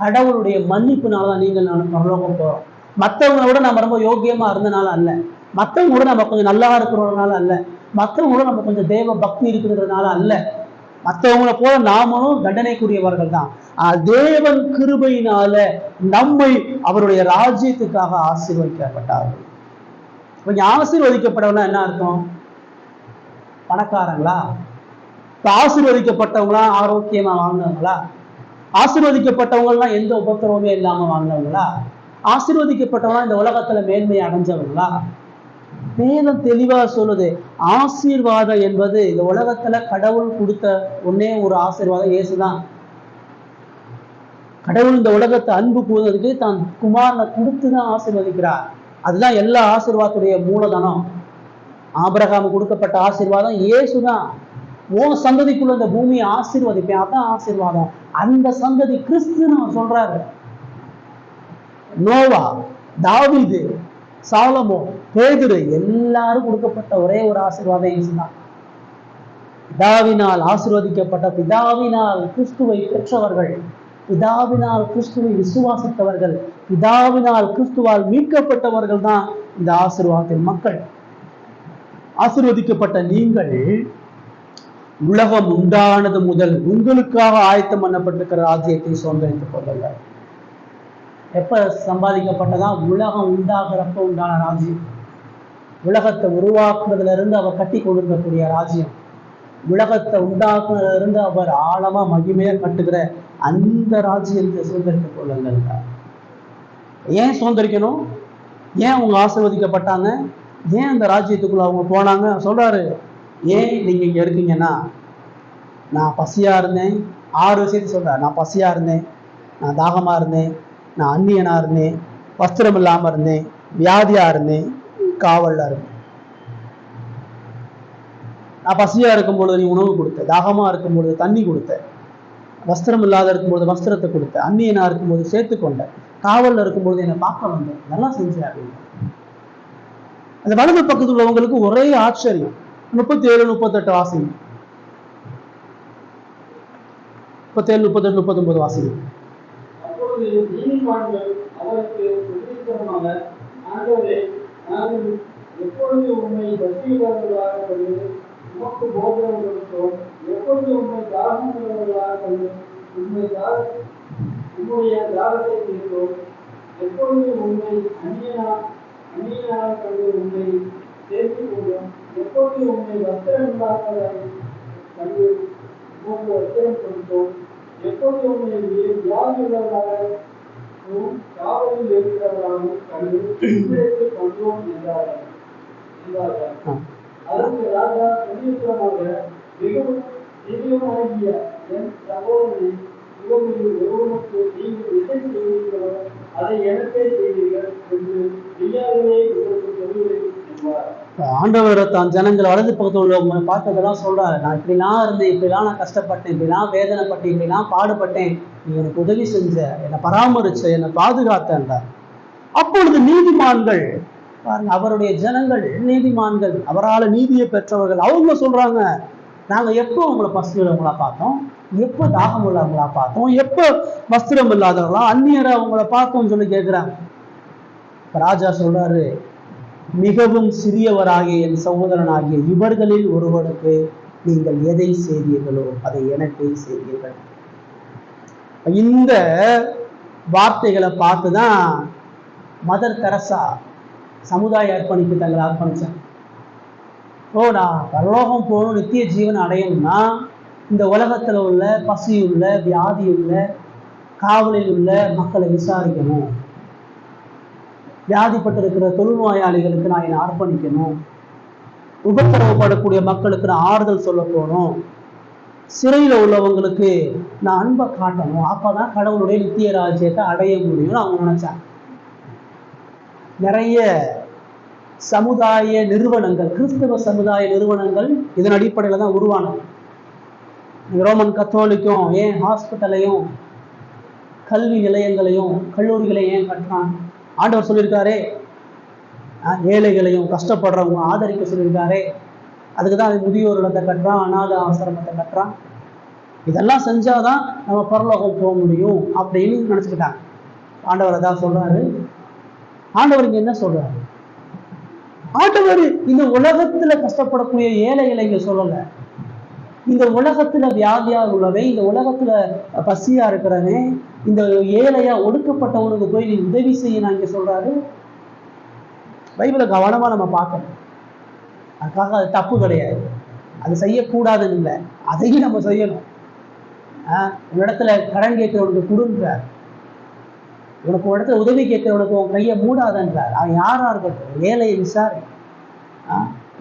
கடவுளுடைய மன்னிப்புனாலதான் நீங்கள் நானும் பரலோகம் போறோம். மற்றவங்களை விட நம்ம ரொம்ப யோக்கியமா இருந்தனால அல்ல, மற்றவங்க கூட நம்ம கொஞ்சம் நல்லா இருக்கிறதுனால அல்ல, மற்றவங்க கூட நம்ம கொஞ்சம் தேவ பக்தி இருக்கிறதுனால அல்ல. மற்றவங்களை போல நாமளும் தண்டனைக்குரியவர்கள் தான். தேவன் கிருபையினால நம்மை அவருடைய ராஜ்யத்துக்காக ஆசீர்வதிக்கப்பட்டார்கள். கொஞ்சம் ஆசீர்வதிக்கப்பட்டவனா என்ன அர்த்தம்? பணக்காரங்களா? ஆசீர்வதிக்கப்பட்டவங்களா ஆரோக்கியமா வாழ்ந்தவங்களா? ஆசீர்வதிக்கப்பட்டவங்கலாம் எந்த உபத்திரவமே இல்லாம வாழ்ந்தவங்களா? ஆசீர்வதிக்கப்பட்டவங்களா இந்த உலகத்துல மேன்மை அடைஞ்சவங்களா? வேதம் தெளிவா சொல்லுது, ஆசீர்வாதம் என்பது இந்த உலகத்துல கடவுள் கொடுத்த ஒன்னே ஒரு ஆசீர்வாதம் இயேசுதான். கடவுள் இந்த உலகத்தை அன்பு கூறுவதற்கு தான் குமாரனை கொடுத்துதான் ஆசீர்வதிக்கிறார். அதுதான் எல்லா ஆசீர்வாதத்துடைய மூலதனம். ஆபிரகாம் கொடுக்கப்பட்ட ஆசீர்வாதம் இயேசுதான். உன் சந்ததிக்குள்ள இந்த பூமியை ஆசீர்வதிப்பேன், அதான் ஆசீர்வாதம். அந்த சந்ததி கிறிஸ்துன்னு அவர் சொல்றாரு. நோவா, தாவீது, சாலமோ, பேதுரு எல்லாரும் கொடுக்கப்பட்ட ஒரே ஒரு ஆசீர்வாதம் இயேசுதான். பிதாவினால் ஆசீர்வதிக்கப்பட்ட, பிதாவினால் கிறிஸ்துவை பெற்றவர்கள், பிதாவினால் கிறிஸ்துவை விசுவாசித்தவர்கள், பிதாவினால் கிறிஸ்துவால் மீட்கப்பட்டவர்கள் தான் இந்த ஆசீர்வாதத்தின் மக்கள். ஆசீர்வதிக்கப்பட்ட நீங்கள் உலகம் உண்டானது முதல் உங்களுக்காக ஆயத்தம் பண்ணப்பட்டிருக்கிற ராஜ்யத்தை சுதந்திரித்துக் கொள்ளுங்கள். எப்ப சம்பாதிக்கப்பட்டதா? உலகம் உண்டாகிறப்ப உண்டான ராஜ்யம். உலகத்தை உருவாக்குறதுல இருந்து அவர் கட்டி கொண்டிருக்கக்கூடிய ராஜ்யம், உலகத்தை உண்டாக்குறதுல இருந்து அவர் ஆழமா மகிமையா கட்டுகிற அந்த ராஜ்யத்தை சுதந்திரித்துக் கொள்ளுங்கள். ஏன் சுதந்திரிக்கணும்? ஏன் அவங்க ஆசீர்வதிக்கப்பட்டாங்க? ஏன் அந்த ராஜ்யத்துக்குள்ள அவங்க போனாங்க? சொல்றாரு, ஏன் நீங்க இங்க இருக்கீங்கன்னா, நான் பசியா இருந்தேன். 6 விஷயத்தை சொல்றாரு. நான் பசியா இருந்தேன், நான் தாகமா இருந்தேன், நான் அந்நியனா இருந்தேன், வஸ்திரம் இல்லாம இருந்தேன், வியாதியா இருந்தேன், காவல்ல இருந்தேன். நான் பசியா இருக்கும் பொழுது நீ உணவு கொடுத்த, தாகமா இருக்கும் பொழுது தண்ணி கொடுத்த, வஸ்திரம் இல்லாத இருக்கும்போது வஸ்திரத்தை கொடுத்த, அந்நியனா இருக்கும்போது சேர்த்துக்கொண்ட, காவல்ல இருக்கும்பொழுது என்னை பார்க்க வந்தேன், நல்லா செஞ்சேன் அப்படின்னு. அந்த வலது பக்கத்தில் உள்ளவங்களுக்கு ஒரே ஆச்சரியம். 37, 38 வாசிங்க. 37, 38, 39 வாசிங்க. அப்பொழுது நீதிமான்கள் அவருக்கு பிரதியுத்தரமாக, ஆண்டவரே, நாங்கள் எப்பொழுது உம்மை பசியுள்ளவர்களாக கண்டு உமக்கு போஜனம் கொடுத்தோம், எப்பொழுது உம்மை தாகம் உள்ளவர்களாக கண்டு உம்முடைய தாகத்தை தீர்த்தோம், எப்பொழுது உம்மை அந்நியனாக கண்டு உம்மை சேர்த்துக் கொண்டோம், எப்பொழுது உம்மை வஸ்திரமில்லாதவராய் கண்டு உமக்கு வஸ்திரம் கொடுத்தோம், எப்பொழுது உம்மை வியாதியுள்ளவராகவும் காவலில் இருக்கிறவராகவும் கண்டு கண்டோம் என்றார்கள். அதற்கு ராஜா பிரதியுத்தரமாக, மிகவும் திவ்யமாகிய என் சகோதரனை இவர்களில் ஒருவனுக்கு நீங்கள் எதை செய்வீர்களோ அதை எனக்கே செய்வீர்கள் என்று மெய்யாகவே உங்களுக்கு சொல்லுவேன் என்றார். ஆண்டவர் தான் ஜனங்கள் வலது பக்கத்தில் உள்ளவங்க பார்த்ததெல்லாம் சொல்றாரு. நான் இப்படிலாம் இருந்தேன், இப்படிலாம் நான் கஷ்டப்பட்டேன், இப்படிலாம் வேதனைப்பட்டேன், இப்படிலாம் பாடுபட்டேன், நீ எனக்கு உதவி செஞ்ச, என்னை பராமரிச்ச, என்னை பாதுகாத்தார். அப்பொழுது நீதிமான்கள் பாருங்க, அவருடைய ஜனங்கள் நீதிமான்கள், அவரால் நீதியை பெற்றவர்கள், அவங்க சொல்றாங்க, நாங்க எப்போ உங்களை பசியுள்ளவங்களா பார்த்தோம், எப்போ தாகம் உள்ளவங்களா பார்த்தோம், எப்போ வஸ்திரம் இல்லாதவங்களா, அந்நியரை அவங்கள பார்த்தோம்னு சொல்லி கேட்கிறாங்க. ராஜா சொல்றாரு, மிகவும் சிறியவராகிய என் சகோதரனாகிய இவர்களில் ஒருவனுக்கு நீங்கள் எதை செய்தீர்களோ அதை எனக்கு செய்தீர்கள். இந்த வார்த்தைகளை பார்த்துதான் மதர் தெரசா சமுதாய அர்ப்பணிப்பு தங்களை அர்ப்பணிச்சாங்க. நான் பரலோகம் போகணும், நித்திய ஜீவன் அடையணும்னா இந்த உலகத்துல உள்ள பசியுள்ள, வியாதியுள்ள, காவலில் உள்ள மக்களை விசாரிக்கணும். வியாதிப்பட்டிருக்கிற தொழுநோயாளிகளுக்கு நான் என்னை அர்ப்பணிக்கணும். உபத்திரவப்படக்கூடிய மக்களுக்கு நான் ஆறுதல் சொல்ல போகணும். சிறையில் உள்ளவங்களுக்கு நான் அன்பை காட்டணும். அப்பதான் கடவுளுடைய நித்திய ராஜ்யத்தை அடைய முடியும்னு அவங்க நினைச்சாங்க. நிறைய சமுதாய நிறுவனங்கள், கிறிஸ்தவ சமுதாய நிறுவனங்கள் இதன் அடிப்படையில் தான் உருவானது. ரோமன் கத்தோலிக்கும் ஏன் ஹாஸ்பிட்டலையும் கல்வி நிலையங்களையும் கல்லூரிகளையும் ஏன் கட்டுறான்? ஆண்டவர் சொல்லியிருக்காரே, ஏழைகளையும் கஷ்டப்படுறவங்க ஆதரிக்க சொல்லியிருக்காரே. அதுக்கு தான் முதியோர் இடத்தை கட்டுறான், அநாத ஆசிரமத்தை கட்டுறான். இதெல்லாம் செஞ்சாதான் நம்ம பரலோகம் போக முடியும் அப்படின்னு நினைச்சுக்கிட்டாங்க. ஆண்டவர் தான் சொல்றாரு. ஆண்டவர் இங்க என்ன சொல்றாரு? ஆண்டவர் இந்த உலகத்துல கஷ்டப்படக்கூடிய ஏழைகளை இங்க சொல்லல. இந்த உலகத்துல வியாதியா உள்ளவன், இந்த உலகத்துல பசியா இருக்கிறவன், இந்த ஏழையா ஒடுக்கப்பட்டவனுக்கு போய் நீ உதவி செய்ய நான் இங்க சொல்றாரு. பைபிளை கவனமா நம்ம பார்க்கணும். அதுக்காக அது தப்பு கிடையாது, அது செய்யக்கூடாதுன்னு இல்லை, அதையும் நம்ம செய்யணும். ஒரு இடத்துல கடன் கேட்கிறவனுக்கு கொடுன்றார், உனக்கு ஒரு இடத்துல உதவி கேட்கிறவனுக்கு உன் கையை மூடாதன்றார். அவன் யாரா இருக்கட்டும், ஏழையை விசாரி,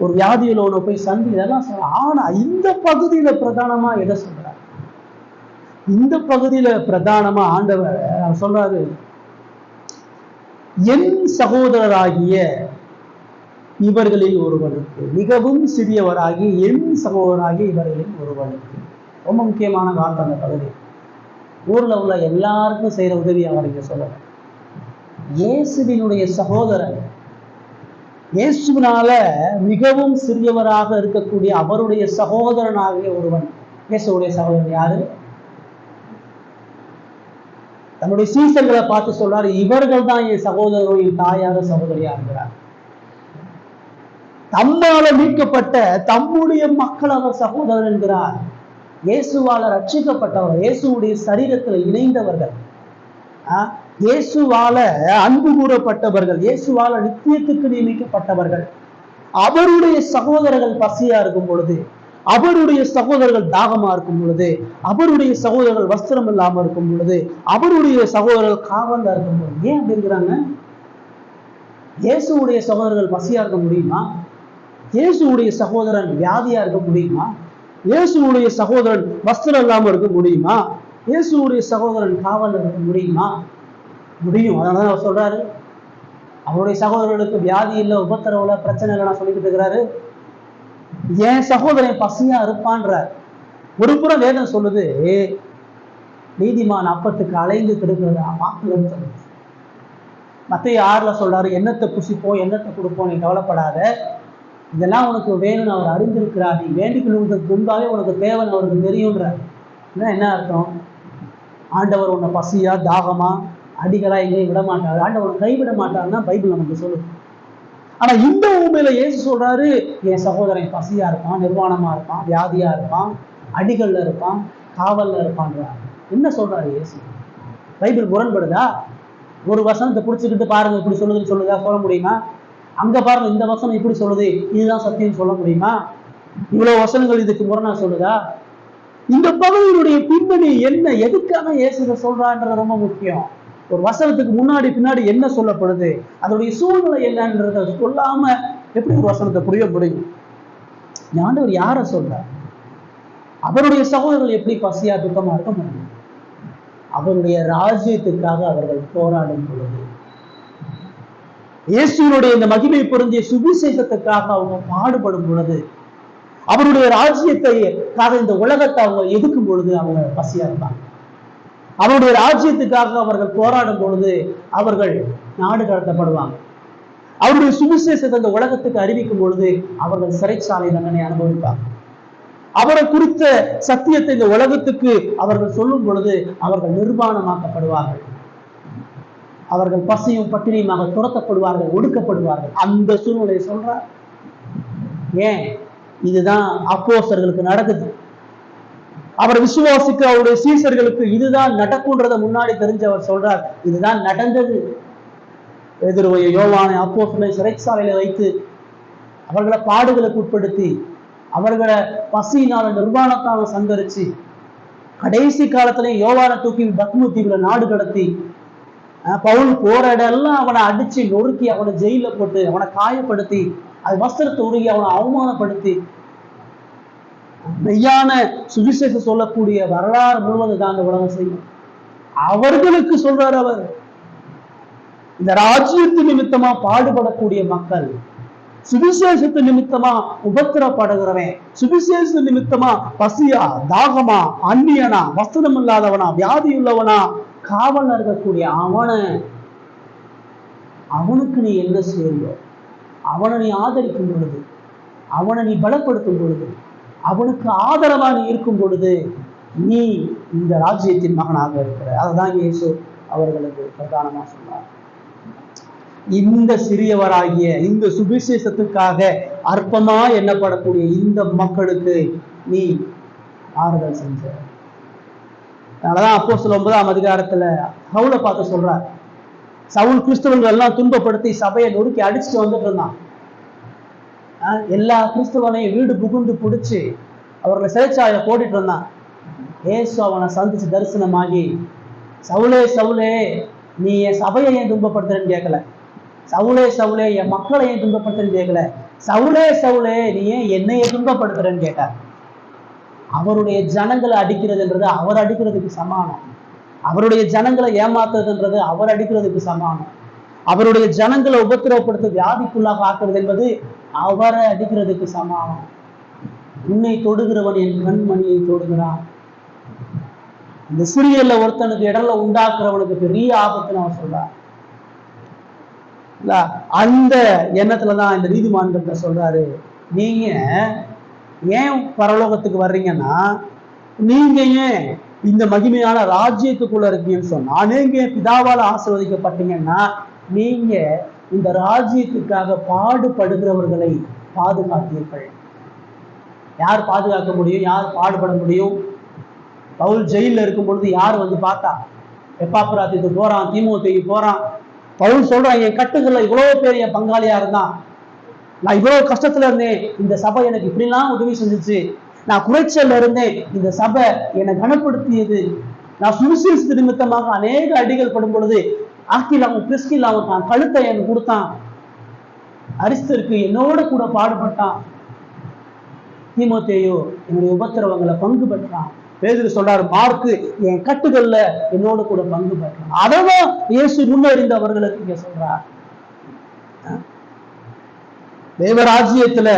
ஒரு வியாதியில் உன போய் சந்தி, இதெல்லாம் சொல்ற. ஆனா இந்த பகுதியில பிரதானமா எதை சொல்றார்? இந்த பகுதியில பிரதானமா ஆண்டவர் சொல்றாரு, என் சகோதரராகிய இவர்களில் ஒருவனுக்கு, மிகவும் சிறியவராகி என் சகோதரராகிய இவர்களில் ஒருவனுக்கு. ரொம்ப முக்கியமான வார்த்தை அந்த பகுதி. ஊர்ல உள்ள எல்லாருக்கும் செய்யற உதவி அவர் இங்க சொல்லல. இயேசுவினுடைய சகோதரன், இயேசுவினால மிகவும் சிறியவராக இருக்கக்கூடிய அவருடைய சகோதரனாகிய ஒருவன். இயேசுடைய சகோதரன் யாரு? தன்னுடைய சீசர்களை பார்த்து சொல்றாரு, இவர்கள் தான் என் சகோதரரும் என் தாயாக சகோதரியா இருக்கிறார். தம்மால மீட்கப்பட்ட தம்முடைய மக்கள் அவர் சகோதரர் என்கிறார். இயேசுவால ரட்சிக்கப்பட்டவர்கள், இயேசுடைய சரீரத்தில் இணைந்தவர்கள், இயேசுவால அன்பு கூறப்பட்டவர்கள், இயேசுவால நித்தியத்துக்கு நியமிக்கப்பட்டவர்கள். அவருடைய சகோதரர்கள் பசியா இருக்கும் பொழுது, அவருடைய சகோதரர்கள் தாகமா இருக்கும் பொழுது, அவருடைய சகோதரர்கள் வஸ்திரம் இல்லாம இருக்கும் பொழுது, அவருடைய சகோதரர்கள் காவலா இருக்கும் பொழுது, ஏன் அப்படி இருக்கிறாங்க? இயேசுடைய சகோதரர்கள் பசியா இருக்க முடியுமா? இயேசுடைய சகோதரன் வியாதியா இருக்க முடியுமா? இயேசுடைய சகோதரன் வஸ்திரம் இல்லாம இருக்க முடியுமா? இயேசுடைய சகோதரன் காவல் இருக்க முடியுமா? முடியும். அதனால அவர் சொல்றாரு, அவருடைய சகோதரர்களுக்கு வியாதி இல்லை, உபத்திரவுல பிரச்சனை இல்லை நான் சொல்லிக்கிட்டு இருக்கிறாரு. என் சகோதரன் பசியா இருப்பான்றார். ஒரு புறம் வேதம் சொல்லுது, நீதிமான் அப்பத்துக்கு அலைந்து திருக்கிறது வாக்குன்னு சொல்லுது. மத்தேயு 6 சொல்றாரு, எண்ணத்தை புசிப்போம் எண்ணத்தை கொடுப்போம், நீ கவலைப்படாத, இதெல்லாம் உனக்கு வேணும்னு அவர் அறிந்திருக்கிறார், நீ வேண்டிக்கொள்வதற்கு முன்பாவே உனக்கு தேவன் அவருக்கு தெரியுன்றார். என்ன அர்த்தம்? ஆண்டவர் உன்னை பசியா தாகமா அடிகளா எங்கேயும் விட மாட்டார், ஆண்டவர் கைவிட மாட்டார்னா பைபிள் நமக்கு சொல்லுது. ஆனா இந்த உண்மையில இயேசு சொல்றாரு, என் சகோதரன் பசியா இருப்பான், நிர்வாணமா இருப்பான், வியாதியா இருப்பான், அடிகள்ல இருப்பான், காவல்ல இருப்பான்றார். என்ன சொல்றாரு இயேசு? பைபிள் முரண்படுதா? ஒரு வசனத்தை பிடிச்சிக்கிட்டு பாருங்க இப்படி சொல்லுதுன்னு சொல்லுதா சொல்ல முடியுமா? அங்க பாருங்க இந்த வசனம் இப்படி சொல்லுது, இதுதான் சத்தியம் சொல்ல முடியுமா? இவ்வளவு வசனங்கள் இதுக்கு முரணா சொல்லுதா? இந்த பகுதியினுடைய பின்னணி என்ன, எதுக்காக இயேசு சொல்றான்றது ரொம்ப முக்கியம். ஒரு வசனத்துக்கு முன்னாடி பின்னாடி என்ன சொல்லப்படுது, அதோடைய சூழ்நிலை என்னன்றத சொல்லாம எப்படி ஒரு வசனத்தை புரிய முடியும்? ஆண்டவர் யார சொல்றார்? அவருடைய சகோதரர்கள் எப்படி பசியா துக்கமா இருக்க முடியும்? அவருடைய ராஜ்யத்துக்காக அவர்கள் போராடும் பொழுது, இயேசுனுடைய இந்த மகிமை பொருந்திய சுவிசேஷத்துக்காக அவங்க பாடுபடும் பொழுது, அவருடைய ராஜ்யத்தைக்காக இந்த உலகத்தை அவங்க எதிர்க்கும் பொழுது அவங்க பசியா இருந்தாங்க. அவருடைய ராஜ்யத்துக்காக அவர்கள் போராடும் பொழுது அவர்கள் நாடு கடத்தப்படுவாங்க. அவருடைய சுவிசேஷத்தை இந்த உலகத்துக்கு அறிவிக்கும் பொழுது அவர்கள் சிறைச்சாலை தண்டனை அனுபவிப்பாங்க. அவரை குறித்த சத்தியத்தை இந்த உலகத்துக்கு அவர்கள் சொல்லும் பொழுது அவர்கள் நிர்வாணமாக்கப்படுவார்கள். அவர்கள் பசியும் பட்டினியுமாக துரத்தப்படுவார்கள், ஒடுக்கப்படுவார்கள். அந்த சூழ்நிலையை சொல்றார். ஏன்? இதுதான் அப்போஸ்தலர்களுக்கு நடக்குது. அவர் விசுவாசிக்க அவருடைய சீசர்களுக்கு இதுதான் நடக்கும்ன்றத முன்னாடி தெரிஞ்சவர் சொல்றார். இதுதான் நடந்தது. பேதுருவையும் யோவானை அப்போஸ்தலனை சிறைச்சாலையில வைத்து அவர்களை பாடுகளுக்கு உட்படுத்தி அவர்களை பசியினால நிர்வாணத்தால சந்தரிச்சு கடைசி காலத்திலேயே யோவானை தூக்கி பத்மு தீவுல நாடு கடத்தி பவுல் போற இடம்லாம் அவனை அடிச்சு நொறுக்கி அவனை ஜெயில போட்டு அவனை காயப்படுத்தி அது வஸ்திரத்தை உருகி அவனை அவமானப்படுத்தி மெய்யான சுவிசேஷம் சொல்லக்கூடிய வரலாறு முழுவதும் தான் அந்த உலகம் செய்யும். அவர்களுக்கு சொல்றார் அவர், இந்த ராஜ்யத்து நிமித்தமா பாடுபடக்கூடிய மக்கள், சுவிசேஷத்து நிமித்தமா உபத்திரப்படுகிறவன், சுவிசேஷ நிமித்தமா பசியா தாகமா அந்நியனா வஸ்திரம் இல்லாதவனா வியாதி உள்ளவனா காவல் இருக்கக்கூடிய அவனுக்கு நீ என்ன செய்யறியோ, அவனை நீ ஆதரிக்கும் பொழுது, அவனை நீ பலப்படுத்தும் பொழுது, அவனுக்கு ஆதரவா நீ இருக்கும் பொழுது நீ இந்த ராஜ்யத்தின் மகனாக இருக்கிற. அதுதான் இயேசு அவர்களுக்கு பிரதானமா சொன்னார். இந்த சிறியவராகிய இந்த சுவிசேஷத்துக்காக அற்பமா எண்ணப்படக்கூடிய இந்த மக்களுக்கு நீ ஆறுதல் செஞ்ச. அதனாலதான் அப்போஸ்தலர் 9ஆம் அதிகாரத்துல சவுலை பார்த்து சொல்றார். சவுல் கிறிஸ்தவர்கள் எல்லாம் துன்பப்படுத்தி சபையை நொறுக்கி அடிச்சுட்டு வந்துட்டு இருந்தான். எல்லா கிறிஸ்தவனையும் வீடு புகுந்து பிடிச்சு அவர்களை சிறைச்சாலையில போட்டுட்டு இருந்தான். ஏசு அவனை சந்திச்சு தரிசனமாகி, சவுலே சவுலே நீ என் சபையை ஏன் துன்பப்படுத்துறேன்னு கேட்கல, சவுலே சவுலே என் மக்களை ஏன் துன்பப்படுத்துறேன்னு கேட்கல, சவுலே சவுலே நீ ஏன் என்னைய துன்பப்படுத்துறேன்னு கேட்டார். அவருடைய ஜனங்களை அடிக்கிறதுன்றது அவர் அடிக்கிறதுக்கு சமானம். அவருடைய ஜனங்களை ஏமாத்துறதுன்றது அவர் அடிக்கிறதுக்கு சமானம். அவருடைய ஜனங்களை உபத்திரவப்படுத்த வியாதிக்குள்ளாக ஆக்குறது என்பது அவரை அடிக்கிறதுக்கு சமானம். உன்னை தொடுகிறவன் என் கண்மணியை தொடுகிறான். இந்த சிறியல்ல ஒருத்தனுக்கு இடர்ல உண்டாக்குறவனுக்கு பெரிய ஆபத்துன்னு அவர் சொல்றார். அந்த எண்ணத்துலதான் இந்த நீதிமான்கள் சொல்றாரு, நீங்க ஏன் பரலோகத்துக்கு வர்றீங்கன்னா, நீங்க ஏன் இந்த மகிமையான ராஜ்யத்துக்குள்ள இருக்கீங்கன்னு சொன்னா, நீங்க பிதாவால ஆசீர்வதிக்கப்பட்டீங்கன்னா, நீங்க இந்த ராஜ்யத்துக்காக பாடுபடுகிறவர்களை பாதுகாத்தீர்கள். யார் பாதுகாக்க முடியும்? யார் பாடுபட முடியும்? பவுல் ஜெயில இருக்கும் பொழுது யார் வந்து பார்த்தா? எப்பாப்ராத்துக்கு போறான், தீமோத்தேயுக்கு போறான். பவுல் சொல்றான், என் கட்டுகள்ல இவ்வளவு பேர் என் பங்காளியா இருந்தான், நான் இவ்வளவு கஷ்டத்துல இருந்தேன், இந்த சபை எனக்கு இப்படிலாம் உதவி செஞ்சுச்சு, நான் குறைச்சல்ல இருந்தேன், இந்த சபை என்னை கனப்படுத்தியது, நான் சுவிசேஷத்து நிமித்தமாக அநேக அடிகள் படும் பொழுது ஆக்கிலாவும் பிரிஸ்கில்லாவும் தான் கழுத்தை எனக்கு கொடுத்தான், அரிஸ்தருக்கு என்னோட கூட பாடுபட்டான், தீமோத்தேயு என்னுடைய உபத்திரவங்களை பங்கு பெற்றான். பேதுரு சொல்றாரு, மார்க்கு என் கட்டுகள்ல என்னோட கூட பங்கு பெற்றான். அதெல்லாம் இயேசு முன்னறிந்தவர்களுக்கு இங்க சொல்றார். தேவராஜ்யத்துல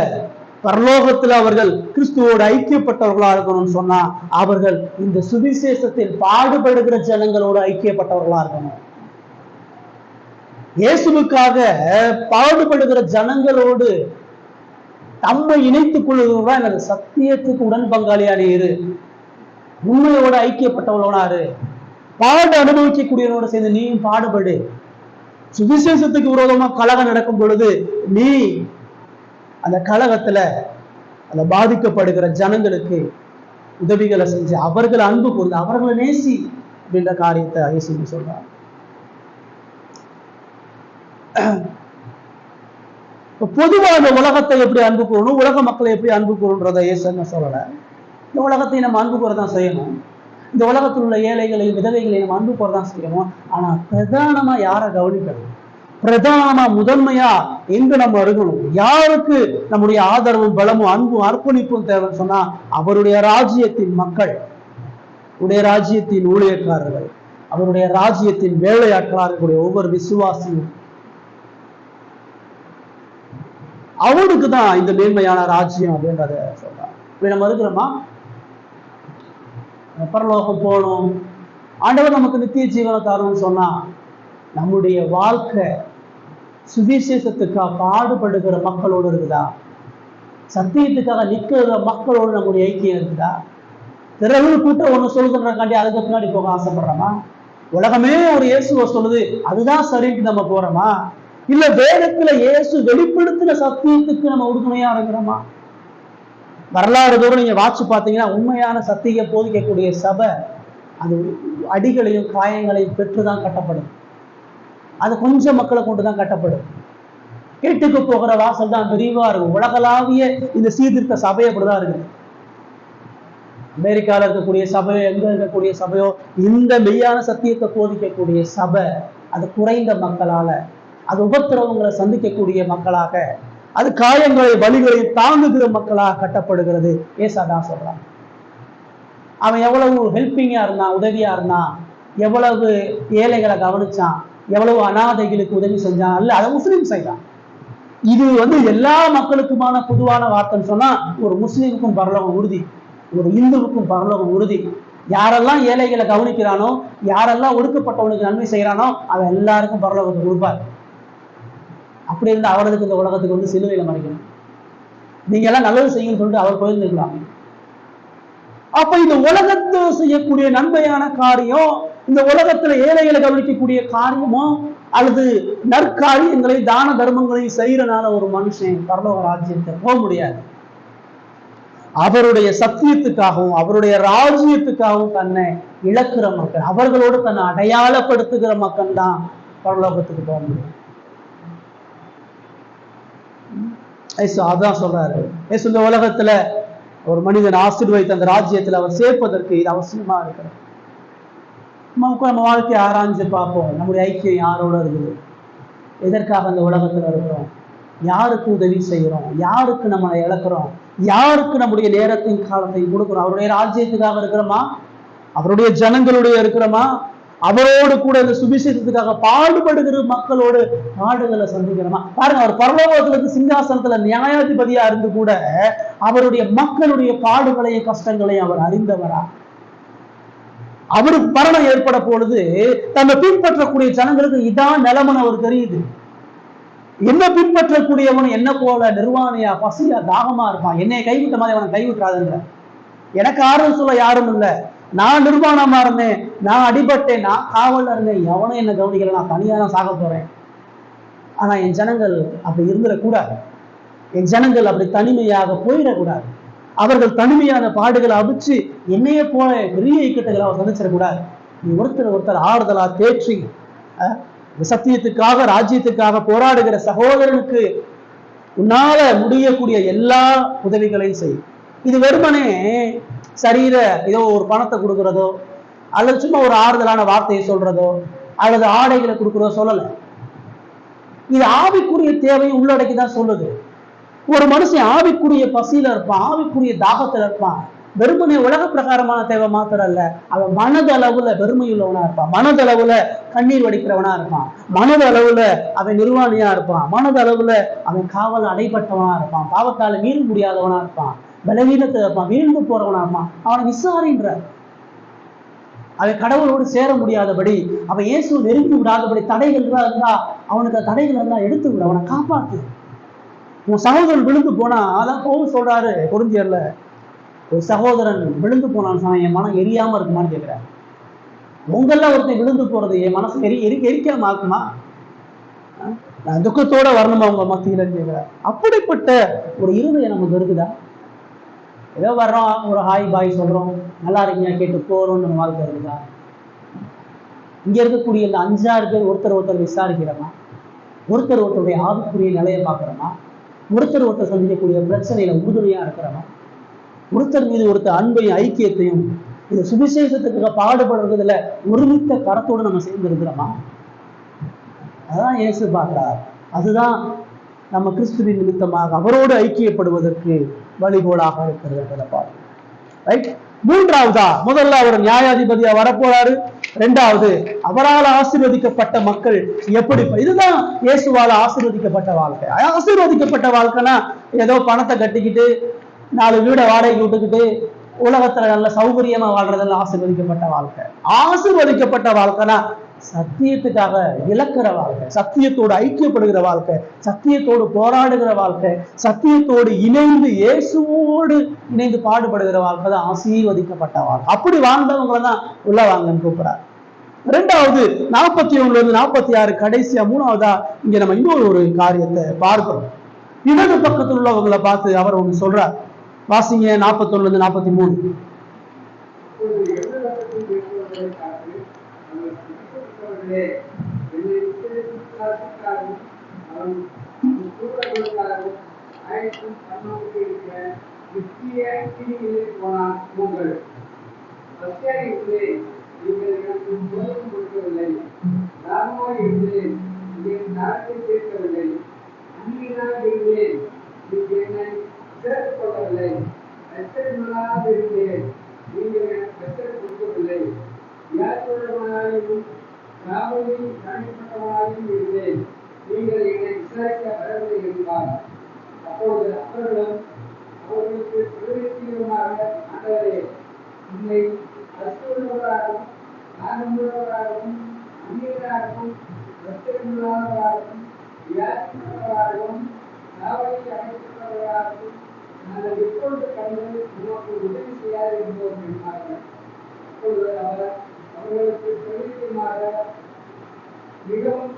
பரலோகத்துல அவர்கள் கிறிஸ்துவோடு ஐக்கியப்பட்டவர்களா இருக்கணும்னு சொன்னா அவர்கள் இந்த சுவிசேஷத்தில் பாடுபடுகிற ஜனங்களோடு ஐக்கியப்பட்டவர்களா இருக்கணும். இயேசுவுக்காக பாடுபடுகிற ஜனங்களோடு தம்மை இணைத்துக் கொள்ளுகிறவா எனது சத்தியத்துக்கு உடன் பங்காளியான இரு, உண்மையோட ஐக்கியப்பட்டவளோனாரு, பாடு அனுபவிக்கக்கூடியவனோட சேர்ந்து நீயும் பாடுபடு. சுவிசேஷத்துக்கு விரோதமா கலகம் நடக்கும் பொழுது நீ அந்த கலகத்துல அந்த பாதிக்கப்படுகிற ஜனங்களுக்கு உதவிகளை செஞ்சு அவர்களை அன்பு கூர்ந்து அவர்களை நேசி அப்படின்ற காரியத்தை இயேசு சொல்றார். பொதுவா இந்த உலகத்தை எப்படி அன்பு கூறணும், உலக மக்களை எப்படி அன்பு கூறணுன்றதை இயேசு சொல்லல. இந்த உலகத்தை நம்ம அன்பு கூறதான் செய்யணும், இந்த உலகத்தில் உள்ள ஏழைகளையும் விதவைகளையும் நம்ம அன்பு கூறதான் செய்யணும். ஆனா பிரதானமா யாரை கவனிக்கணும், பிரதானமா முதன்மையா எங்க நம்ம இருக்கணும், யாருக்கு நம்முடைய ஆதரவும் பலமும் அன்பும் அர்ப்பணிப்பும் தேவைன்னு சொன்னா அவருடைய ராஜ்யத்தின் மக்கள், அவருடைய ராஜ்யத்தின் ஊழியக்காரர்கள், அவருடைய ராஜ்யத்தின் வேலையாட்களாக ஒவ்வொரு விசுவாசியும் அவனுக்கு தான் இந்த மேன்மையான ராஜ்யம் அப்படின்றத சொல்றான். இப்ப நம்ம இருக்கிறோமா, பரலோகம் போகணும், ஆண்டவர் நமக்கு நித்திய ஜீவனை தரணும்னு சொன்னா நம்முடைய வாழ்க்கை சுவிசேஷத்துக்காக பாடுபடுகிற மக்களோடு இருக்குதா? சத்தியத்துக்காக நிற்கிற மக்களோடு நம்முடைய ஐக்கியம் இருக்குதா? பிறகு கூட்டம் ஒண்ணு சொல்லுதுன்றக்காண்டி அதுக்கு பின்னாடி போக ஆசைப்படுறோமா? உலகமே ஒரு இயேசுவை சொல்லுது, அதுதான் சரின்னு நம்ம போறோமா? இல்ல வேதத்துல இயேசு வெளிப்படுத்தின சத்தியத்துக்கு நம்ம உறுதுணையா இருக்கிறோமா? வரலாறு தூரம் நீங்க வாட்சி பார்த்தீங்கன்னா உண்மையான சத்திய போதிக்கக்கூடிய சபை அது அடிகளையும் காயங்களையும் பெற்றுதான் கட்டப்படும். அது கொஞ்சம் மக்களை கொண்டுதான் கட்டப்படும். கேட்டுக்கு போகிற வாசல் தான் விரிவா இருக்கும். உலகளாவிய இந்த சீர்திருத்த சபை அப்படிதான் இருக்குது. அமெரிக்காவில் இருக்கக்கூடிய சபையோ எங்க இருக்கக்கூடிய சபையோ இந்த மெய்யான சத்தியத்தை போதிக்கக்கூடிய சபை அது குறைந்த மக்களால, அது உபத்திரவங்களை சந்திக்கக்கூடிய மக்களாக, அது காயங்களை வலிகளை தாங்குகிற மக்களாக கட்டப்படுகிறது. ஏசாதான் சொல்றான். அவன் எவ்வளவு ஹெல்பிங்கா இருந்தான், உதவியா இருந்தான், எவ்வளவு ஏழைகளை கவனிச்சான், எவ்வளவு அனாதைகளுக்கு உதவி செஞ்சான். அல்ல, அதை முஸ்லீம் செய்தான். இது எல்லா மக்களுக்குமான பொதுவான வார்த்தைன்னு சொன்னா ஒரு முஸ்லீமுக்கும் பரலோகம் உறுதி, ஒரு இந்துவுக்கும் பரலோகம் உறுதி. யாரெல்லாம் ஏழைகளை கவனிக்கிறானோ, யாரெல்லாம் ஒடுக்கப்பட்டவனுக்கு நன்மை செய்யறானோ அவன் எல்லாருக்கும் பரலோகத்தை கொடுப்பார். அப்படி இருந்தா அவருக்கு இந்த உலகத்துக்கு சிலுவையில மறைக்கணும். நீங்க எல்லாம் நல்லது செய்யுன்னு சொல்லிட்டு அவர் போயிருந்துருக்கலாம். அப்ப இந்த உலகத்துல செய்யக்கூடிய நன்மையான காரியம், இந்த உலகத்துல ஏழைகளை கவனிக்கக்கூடிய காரியமோ அல்லது நற்காரியங்களை தான தர்மங்களை செய்யறனால ஒரு மனுஷன் பரலோக ராஜ்யத்தை போக முடியாது. அவருடைய சத்தியத்துக்காகவும் அவருடைய ராஜ்யத்துக்காகவும் தன்னை இழக்கிற மக்கள், அவர்களோடு தன்னை அடையாளப்படுத்துகிற மக்கள் தான் பரலோகத்துக்கு போக முடியும். அதான் சொல்றாரு. இந்த உலகத்துல ஒரு மனிதன் ஆசீர்வதித்த அந்த ராஜ்யத்துல அவர் சேர்ப்பதற்கு இது அவசியமா இருக்கிறது. நம்ம வாழ்க்கையை ஆராய்ஞ்சு பார்ப்போம். நம்முடைய ஐக்கியம் யாரோட இருக்குது? எதற்காக அந்த உலகத்துல இருக்கிறோம்? யாருக்கு உதவி செய்கிறோம்? யாருக்கு நம்ம இழக்கிறோம்? யாருக்கு நம்முடைய நேரத்தின் காலத்தையும் கொடுக்கிறோம்? அவருடைய ராஜ்யத்துக்காக இருக்கிறோமா? அவருடைய ஜனங்களுடைய இருக்கிறோமா? அவரோடு கூட இந்த சுவிசேஷத்துக்காக பாடுபடுகிற மக்களோடு பாடுகளை சந்திக்கிறோமா? பாருங்க, அவர் பரலோகத்துல சிங்காசனத்துல நியாயாதிபதியா இருந்து கூட அவருடைய மக்களுடைய பாடுகளையும் கஷ்டங்களையும் அவர் அறிந்தவரா? அவருக்கு மரணம் ஏற்பட பொழுது தன்னை பின்பற்றக்கூடிய ஜனங்களுக்கு இதான் நிலைமன்னு அவர் தெரியுது. என்ன பின்பற்றக்கூடியவன் என்ன போல நிர்வாணியா பசியா தாகமா இருப்பான். என்னை கைவிட்ட மாதிரி அவனை கைவிட்டுறாதுன்ற. எனக்கு ஆறுதல் சொல்ல யாரும் இல்லை. நான் நிர்வாணமா இருந்தேன், நான் அடிபட்டேன், நான் காவல்ல இருந்தேன், எவனும் என்ன கவனிக்கல, நான் தனியா தான் சாக போறேன். ஆனா என் ஜனங்கள் அப்படி இருந்துடக்கூடாது. என் ஜனங்கள் அப்படி தனிமையாக போயிடக்கூடாது. அவர்கள் தனிமையான பாடுகளை அவிச்சு என்னைய போல பெரிய இக்கட்டுகளை அவர் சந்திச்சிடக்கூடாது. நீ ஒருத்தர் ஆறுதலா தேற்றி சத்தியத்துக்காக ராஜ்யத்துக்காக போராடுகிற சகோதரனுக்கு உன்னால முடியக்கூடிய எல்லா உதவிகளையும் செய். இது வெறுமனே சரீர ஏதோ ஒரு பணத்தை கொடுக்கறதோ அல்லது சும்மா ஒரு ஆறுதலான வார்த்தையை சொல்றதோ அல்லது ஆடைகளை கொடுக்கறதோ சொல்லலை. இது ஆவிக்குரிய தேவையை உள்ளடக்கிதான் சொல்லுது. ஒரு மனுஷன் ஆவிக்குரிய பசியில இருப்பான், ஆவிக்குரிய தாகத்துல இருப்பான். வெறுமனே உலக பிரகாரமான தேவை மாத்திரம் இல்ல, அவன் மனதளவுல வெறுமையுள்ளவனா இருப்பான், மனதளவுல கண்ணீர் வடிக்கிறவனா இருப்பான், மனதளவுல அவன் நிர்வாணியா இருப்பான், மனதளவுல அவன் காவல் அடைபட்டவனா இருப்பான், பாவத்தால மீற முடியாதவனா இருப்பான், பலவீனத்தை இருப்பான், வீழ்ந்து போறவனா இருப்பான். அவனை விசாரின்ற அவன் கடவுளோடு சேர முடியாதபடி, அவன் இயேசு நெருங்கி விடாதபடி தடைகள் இருந்தா அவனுக்கு தடைகள் இருந்தா எடுத்து விட, அவனை காப்பாத்து. உன் சகோதரன் விழுந்து போனா, அதான் பவுல் சொல்றாரு கொரிந்தியர்ல, ஒரு சகோதரன் விழுந்து போனான்னு என் மனம் எரியாம இருக்குமான்னு கேட்கிறேன். உங்கெல்லாம் ஒருத்தன் விழுந்து போறது என் மனசு எரிக்காம ஆக்குமா? நான் துக்கத்தோட வரணுமா உங்க மத்தியில கேட்கிறேன். அப்படிப்பட்ட ஒரு இருதயம் நமக்கு இருக்குதா? ஏதோ வர்றோம், ஒரு ஹாய் பாய் சொல்றோம், நல்லா இருக்கீங்க கேட்டு போறோம்னு நம்ம வாழ்க்கை இருக்குதா? இங்க இருக்கக்கூடிய இந்த 5-6 பேர் ஒருத்தர் விசாரிக்கிறோமா? ஒருத்தருடைய ஆவிக்குரிய நிலையை பார்க்கிறோமா? ஒருத்தர் சந்திக்கக்கூடிய பிரச்சனையில உறுதுணையா இருக்கிறோமா? ஒருத்தர் மீது ஒருத்தர் அன்பையும் ஐக்கியத்தையும் இந்த சுவிசேஷத்துக்காக பாடுபடுறதுல ஒருமித்த கரத்தோடு நம்ம சேர்ந்து இருக்கிறோமா? அதான் இயேசு பார்க்கிறார். அதுதான் நம்ம கிறிஸ்துவின் நிமித்தமாக அவரோடு ஐக்கியப்படுவதற்கு வழிகோலாக இருக்கிறது. ரைட். மூன்றாவதா, முதல்ல அவர் நியாயாதிபதியா வரப்போறாரு. இரண்டாவது, அவரால் ஆசீர்வதிக்கப்பட்ட மக்கள் எப்படி. இதுதான் இயேசுவால ஆசீர்வதிக்கப்பட்ட வாழ்க்கை. ஆசீர்வதிக்கப்பட்ட வாழ்க்கைனா ஏதோ பணத்தை கட்டிக்கிட்டு 4 வீடை வாடகைக்கு விட்டுக்கிட்டு உலகத்துல நல்ல சௌகரியமா வாழ்றதெல்லாம் ஆசீர்வதிக்கப்பட்ட வாழ்க்கை. ஆசீர்வதிக்கப்பட்ட வாழ்க்கைனா சத்தியத்துக்காக இழக்கிற வாழ்க்கை, சத்தியத்தோடு ஐக்கியப்படுகிற வாழ்க்கை, சத்தியத்தோடு போராடுகிற வாழ்க்கை, சத்தியத்தோடு இணைந்து இயேசுவோடு இணைந்து பாடுபடுகிற வாழ்க்கை தான் ஆசீர்வதிக்கப்பட்ட வாழ்க்கை. அப்படி வாழ்ந்தவங்களை தான் உள்ள வாங்கன்னு கூப்பிடுறாரு. இரண்டாவது 41 46 கடைசியா மூணாவதா இங்க நம்ம இன்னொரு ஒரு காரியத்தை பார்க்கிறோம். இடது பக்கத்தில் உள்ளவங்களை பார்த்து அவர் ஒண்ணு சொல்றார். வாசிங்க 41 43. நீங்கள் என்னை விசாரிக்க வரவில்லை என்பார். அப்பொழுது அவர்களும் அவர்களுக்கு பிரவேசிகரமாக, ஆண்டவரே, உண்மை அசுரர்களாகவும் நாகமுள்ளவராகவும் அந்நியராகவும் ரத்தமுள்ளவராகவும் வியாதியுள்ளவராகவும் காவலில் அடைக்கப்பட்டவராகவும் நாங்கள் எப்பொழுது கண்டு உனக்கு உதவி செய்யாது என்போம் என்பார்கள். அப்பொழுது அவர் அவர்களுக்கு பிரவேசிகமாக, மிகவும்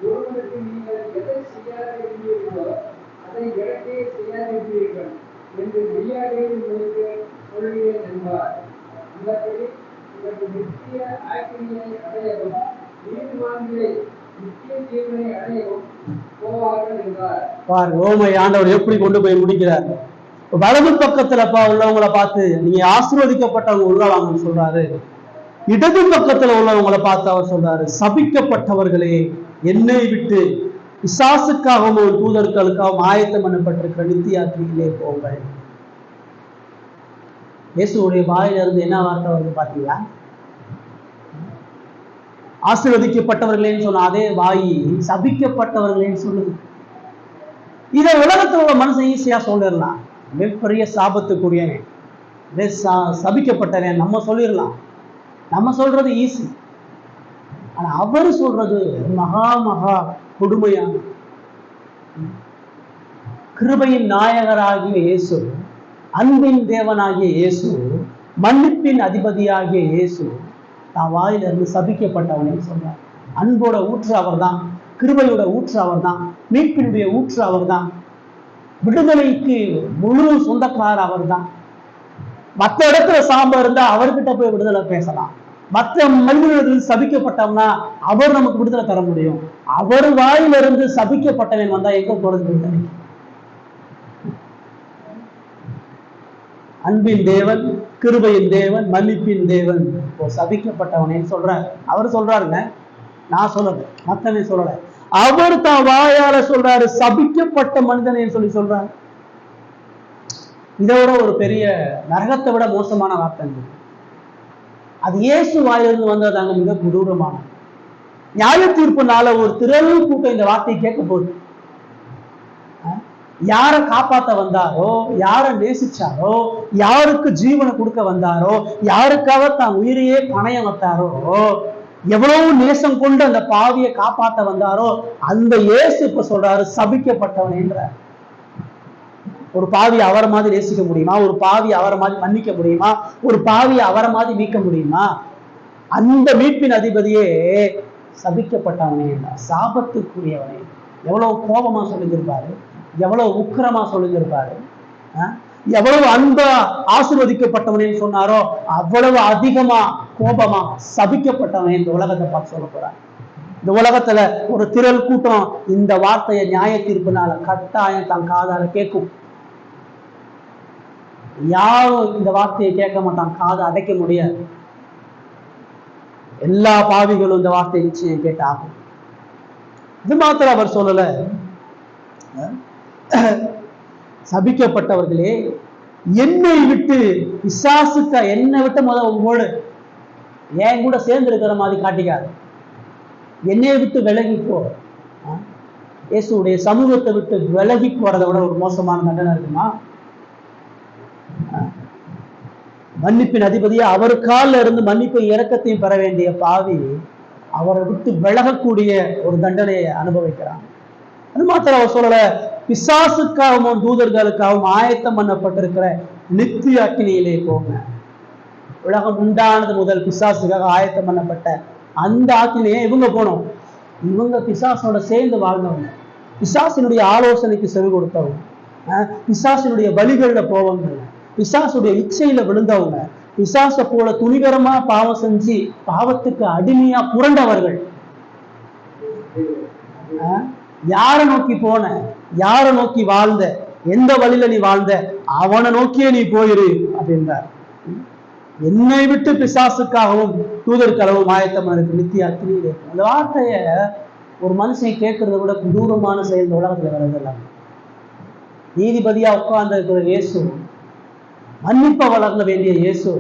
ஒருவருக்கு நீங்கள் எதை செய்யாதிருக்கிறீர்களோ அதை எனக்கே செய்யாதிருக்கிறீர்கள் என்று மெய்யாகவே உங்களுக்கு சொல்கிறேன் என்பார். அந்தபடி இவர்கள் நித்திய ஆக்கினையை அடையவும் நீதிமான்களை நித்திய ஜீவனை அடையவும் போவார்கள் என்றார். ரோமை ஆண்டவர் எப்படி கொண்டு போய் முடிக்கிறார். வலது பக்கத்துல உள்ளவங்களை பார்த்து நீங்க ஆசீர்வதிக்கப்பட்டவங்க உள்ளவாங்கன்னு சொல்றாரு. இடது பக்கத்துல உள்ளவங்களை பார்த்து அவர் சொல்றாரு, சபிக்கப்பட்டவர்களே, என்னை விட்டு பிசாசுக்காகவும் தூதர்களுக்காகவும் ஆயத்தம் பண்ணப்பட்டிருக்கிற நித்திய அக்கினியிலே போங்கள். இயேசுடைய வாயிலிருந்து என்ன வார்த்தை வருது பாத்தீங்களா? ஆசீர்வதிக்கப்பட்டவர்களேன்னு சொன்ன அதே வாயி சபிக்கப்பட்டவர்களேன்னு சொல்லுது. இதை உலகத்தில் உள்ள மனுஷன் ஈஸியா சொல்லிடலாம், மிகப்பெரிய சாபத்துக்குரியவன், சபிக்கப்பட்டவன் நம்ம சொல்லிடலாம். நம்ம சொல்றது ஈஸி. ஆனா அவர் சொல்றது மகா மகா கொடுமையான. கிருபையின் நாயகராகிய இயேசு, அன்பின் தேவனாகிய இயேசு, மன்னிப்பின் அதிபதியாகிய இயேசு தான் வாயிலிருந்து சபிக்கப்பட்டவனே சொல்றார். அன்போட ஊற்று அவர் தான், கிருபையோட ஊற்று அவர் தான், மீட்பினுடைய ஊற்று அவர் தான், விடுதலைக்கு முழு சொந்தக்காரர் அவர் தான். மற்ற இடத்துல சாம்பம் இருந்தா அவர்கிட்ட போய் விடுதலை பேசலாம். மற்ற மனிதர்கள் சபிக்கப்பட்டோம்னா அவர் நமக்கு விடுதலை தர முடியும். அவர் வாயிலிருந்து சபிக்கப்பட்டவன் வந்தா எங்க போறது விடுதலை? அன்பின் தேவன், கிருபையின் தேவன், மன்னிப்பின் தேவன் சபிக்கப்பட்டவனே சொல்ற அவர் சொல்றாருங்க. நான் சொல்லல, மத்தவன் சொல்லல, அவர் தான் வாயால சொல்றாரு சபிக்கப்பட்ட மனிதனே சொல்லி சொல்றாரு. இதோட ஒரு பெரிய நரகத்தை விட மோசமான வார்த்தை. அது இயேசு வாயிலிருந்து வந்ததாங்க மிக கொடூரமான. நியாய தீர்ப்புனால ஒரு திரள் கூட்டம் இந்த வார்த்தையை கேட்க போகுது. யாரை காப்பாத்த வந்தாரோ, யாரை நேசிச்சாரோ, யாருக்கு ஜீவனை கொடுக்க வந்தாரோ, யாருக்காக தான் உயிரையே பணயம் வைத்தாரோ, எவ்வளவு நேசம் கொண்டு அந்த பாவியை காப்பாத்த வந்தாரோ அந்த இயேசு இப்ப சொல்றாரு சபிக்கப்பட்டவன் என்ற. ஒரு பாவி அவரை மாதிரி நேசிக்க முடியுமா? ஒரு பாவி அவரை மாதிரி மன்னிக்க முடியுமா? ஒரு பாவியை அவரை மாதிரி மீட்க முடியுமா? அந்த மீட்பின் அதிபதியே சபிக்கப்பட்டவனே, சாபத்துக்குரியவனே. எவ்வளவு கோபமா சொல்லியிருப்பாரு, எவ்வளவு உக்கிரமா சொல்லியிருப்பாரு, எவ்வளவு அன்பா ஆசீர்வதிக்கப்பட்டவனேன்னு சொன்னாரோ அவ்வளவு அதிகமா கோபமா சபிக்கப்பட்டவனே இந்த உலகத்தை பார்த்து சொல்ல போறார். இந்த உலகத்துல ஒரு திரள் கூட்டம் இந்த வார்த்தையை நியாய தீர்ப்புனால கட்டாயம் தன் காதால கேட்கும். யாரும் இந்த வார்த்தையை கேட்க மாட்டான், காதை அடைக்க முடியாது. எல்லா பாவிகளும் இந்த வார்த்தையை நிச்சயம் கேட்டாகும். இது மாத்திரம் அவர் சொல்லல, சபிக்கப்பட்டவர்களே என்னை விட்டு பிசாசுக்க, என்னை விட்டு உங்களோடு என் கூட சேர்ந்து இருக்கிற மாதிரி காட்டிக்காரு, என்னை விட்டு விலகிப்போ. இயேசுடைய சமூகத்தை விட்டு விலகி போறதை விட ஒரு மோசமான தண்டனை இருக்குமா? மன்னிப்பின் அதிபதியா அவர் காலில் இருந்து மன்னிப்பையும் இரக்கத்தையும் பெற வேண்டிய பாவி அவரை விட்டு விலகக்கூடிய ஒரு தண்டனையை அனுபவிக்கிறான். அது மாத்திரம் அவர் சொல்லல, பிசாசுக்காகவும் தூதர்களுக்காகவும் ஆயத்தம் பண்ணப்பட்டிருக்கிற நித்திய அக்கினியிலே போங்க. உலகம் உண்டானது முதல் பிசாசுக்காக ஆயத்தம் பண்ணப்பட்ட அந்த ஆக்கினையே இவங்க போனோம். இவங்க பிசாசோட சேர்ந்து வாழ்ந்தவங்க, பிசாசினுடைய ஆலோசனைக்கு செவி கொடுத்தவங்க, பிசாசினுடைய வழிகள்ல போவங்க, பிசாசுடைய இச்சையில விழுந்தவங்க, பிசாசை போல துணிகரமா பாவம் செஞ்சு பாவத்துக்கு அடிமையா புரண்டவர்கள். யாரை நோக்கி போன, யாரை நோக்கி வாழ்ந்த, எந்த வழியில நீ வாழ்ந்த, அவனை நோக்கியே நீ போயிரு அப்படின்றார். என்னை விட்டு பிசாசுக்காகவும் தூதர்களவும் ஆயத்தம் இருக்கு நித்திய அக்கினியிலே. அந்த வார்த்தைய ஒரு மனுஷன் கேட்கறத விட கொடூரமான செயல் இந்த உலகத்துல வரதெல்லாம். நீதிபதியா உட்கார்ந்து இருக்கிற இயேசு, மன்னிப்பை வழங்க வேண்டிய இயேசு,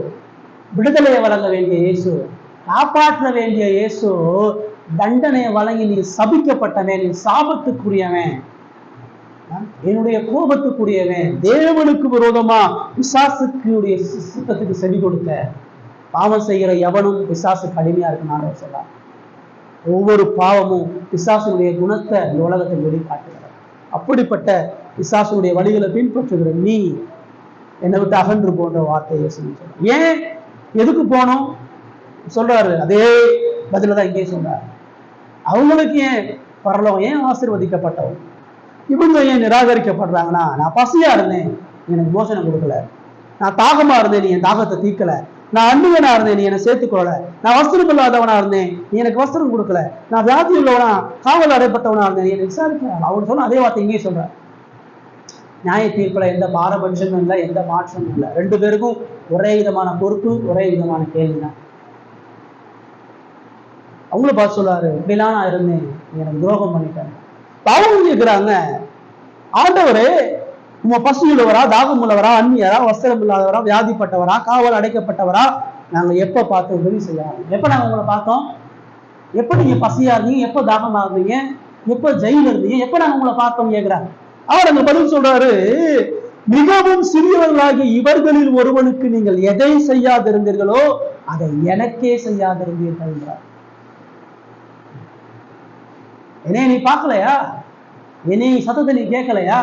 விடுதலையை வழங்க வேண்டிய இயேசு, காப்பாற்ற வேண்டிய இயேசு, தண்டனையை வழங்கி நீ சபிக்கப்பட்டவன், நீ சாபத்துக்குரியவன், என்னுடைய கோபத்துக்குரியவன், தேவனுக்கு விரோதமா பிசாசுக்குடைய சித்தத்துக்கு செவி கொடுத்த பாவம் செய்கிற எவனும் பிசாசுக்கு அடிமையா இருக்குன்னு சொல்லலாம். ஒவ்வொரு பாவமும் பிசாசுடைய குணத்தை இந்த உலகத்தை வெளிக்காட்டுகிறார். அப்படிப்பட்ட பிசாசுடைய வழிகளை பின்பற்றுகிற நீ என்னை விட்டு அகன்று போன்ற வார்த்தையை சொல்லி சொல்ற. ஏன் எதுக்கு போனோம் சொல்றாரு, அதே பதில தான் இங்கே சொல்றாரு. அவங்களுக்கு ஏன் பரலோகம், ஏன் ஆசீர்வதிக்கப்பட்டவங்க, இவங்க ஏன் நிராகரிக்கப்படுறாங்கன்னா, நான் பசியா இருந்தேன் எனக்கு போஷனம் கொடுக்கல, நான் தாகமா இருந்தேன் நீ என் தாகத்தை தீர்க்கல, நான் அன்புவனா இருந்தேன் நீ என்னை சேர்த்துக்கொள்ள, நான் வஸ்திரம் இல்லாதவனா இருந்தேன் நீ எனக்கு வஸ்திரம் கொடுக்கல, நான் வியாதி உள்ளவனா காவல் அடைப்பட்டவனா இருந்தேன் நீ என்னை விசாரிக்கிறான். அவங்க சொன்ன அதே வார்த்தை இங்கே சொல்ற. நியாய தீர்ப்புல எந்த பாரபட்சமும் இல்லை, எந்த மாற்றமும் இல்லை. ரெண்டு பேருக்கும் ஒரே விதமான பொறுப்பு, ஒரே விதமான கேள்விதான். அவங்கள பார்த்து சொல்றாரு, இப்படிலாம் நான் இருந்தேன் எனக்கு துரோகம் பண்ணிட்டேன். அவங்க கேட்கிறாங்க, ஆண்டவரே உங்க பசி உள்ளவரா, தாகம் உள்ளவரா, அந்நியரா, வஸ்திரம் இல்லாதவரா, வியாதிப்பட்டவரா, காவல் அடைக்கப்பட்டவரா, நாங்க எப்ப பார்த்து உதவி செய்யலாம்? எப்ப நாங்க உங்களை பார்த்தோம்? எப்ப நீங்க பசியா இருந்தீங்க, எப்ப தாகமா இருந்தீங்க, எப்ப ஜெயில இருந்தீங்க, எப்ப நாங்க உங்களை பார்த்தோம் கேட்கிறாங்க. அவர் அந்த பதில் சொல்றாரு, மிகவும் சிறியவர்களாகிய இவர்களில் ஒருவனுக்கு நீங்கள் எதை செய்யாதிருந்தீர்களோ அதை எனக்கே செய்யாதிருந்தீர்கள் என்றார். என்னைய நீ பார்க்கலையா, என்னைய சத்தத்தை நீ கேட்கலையா,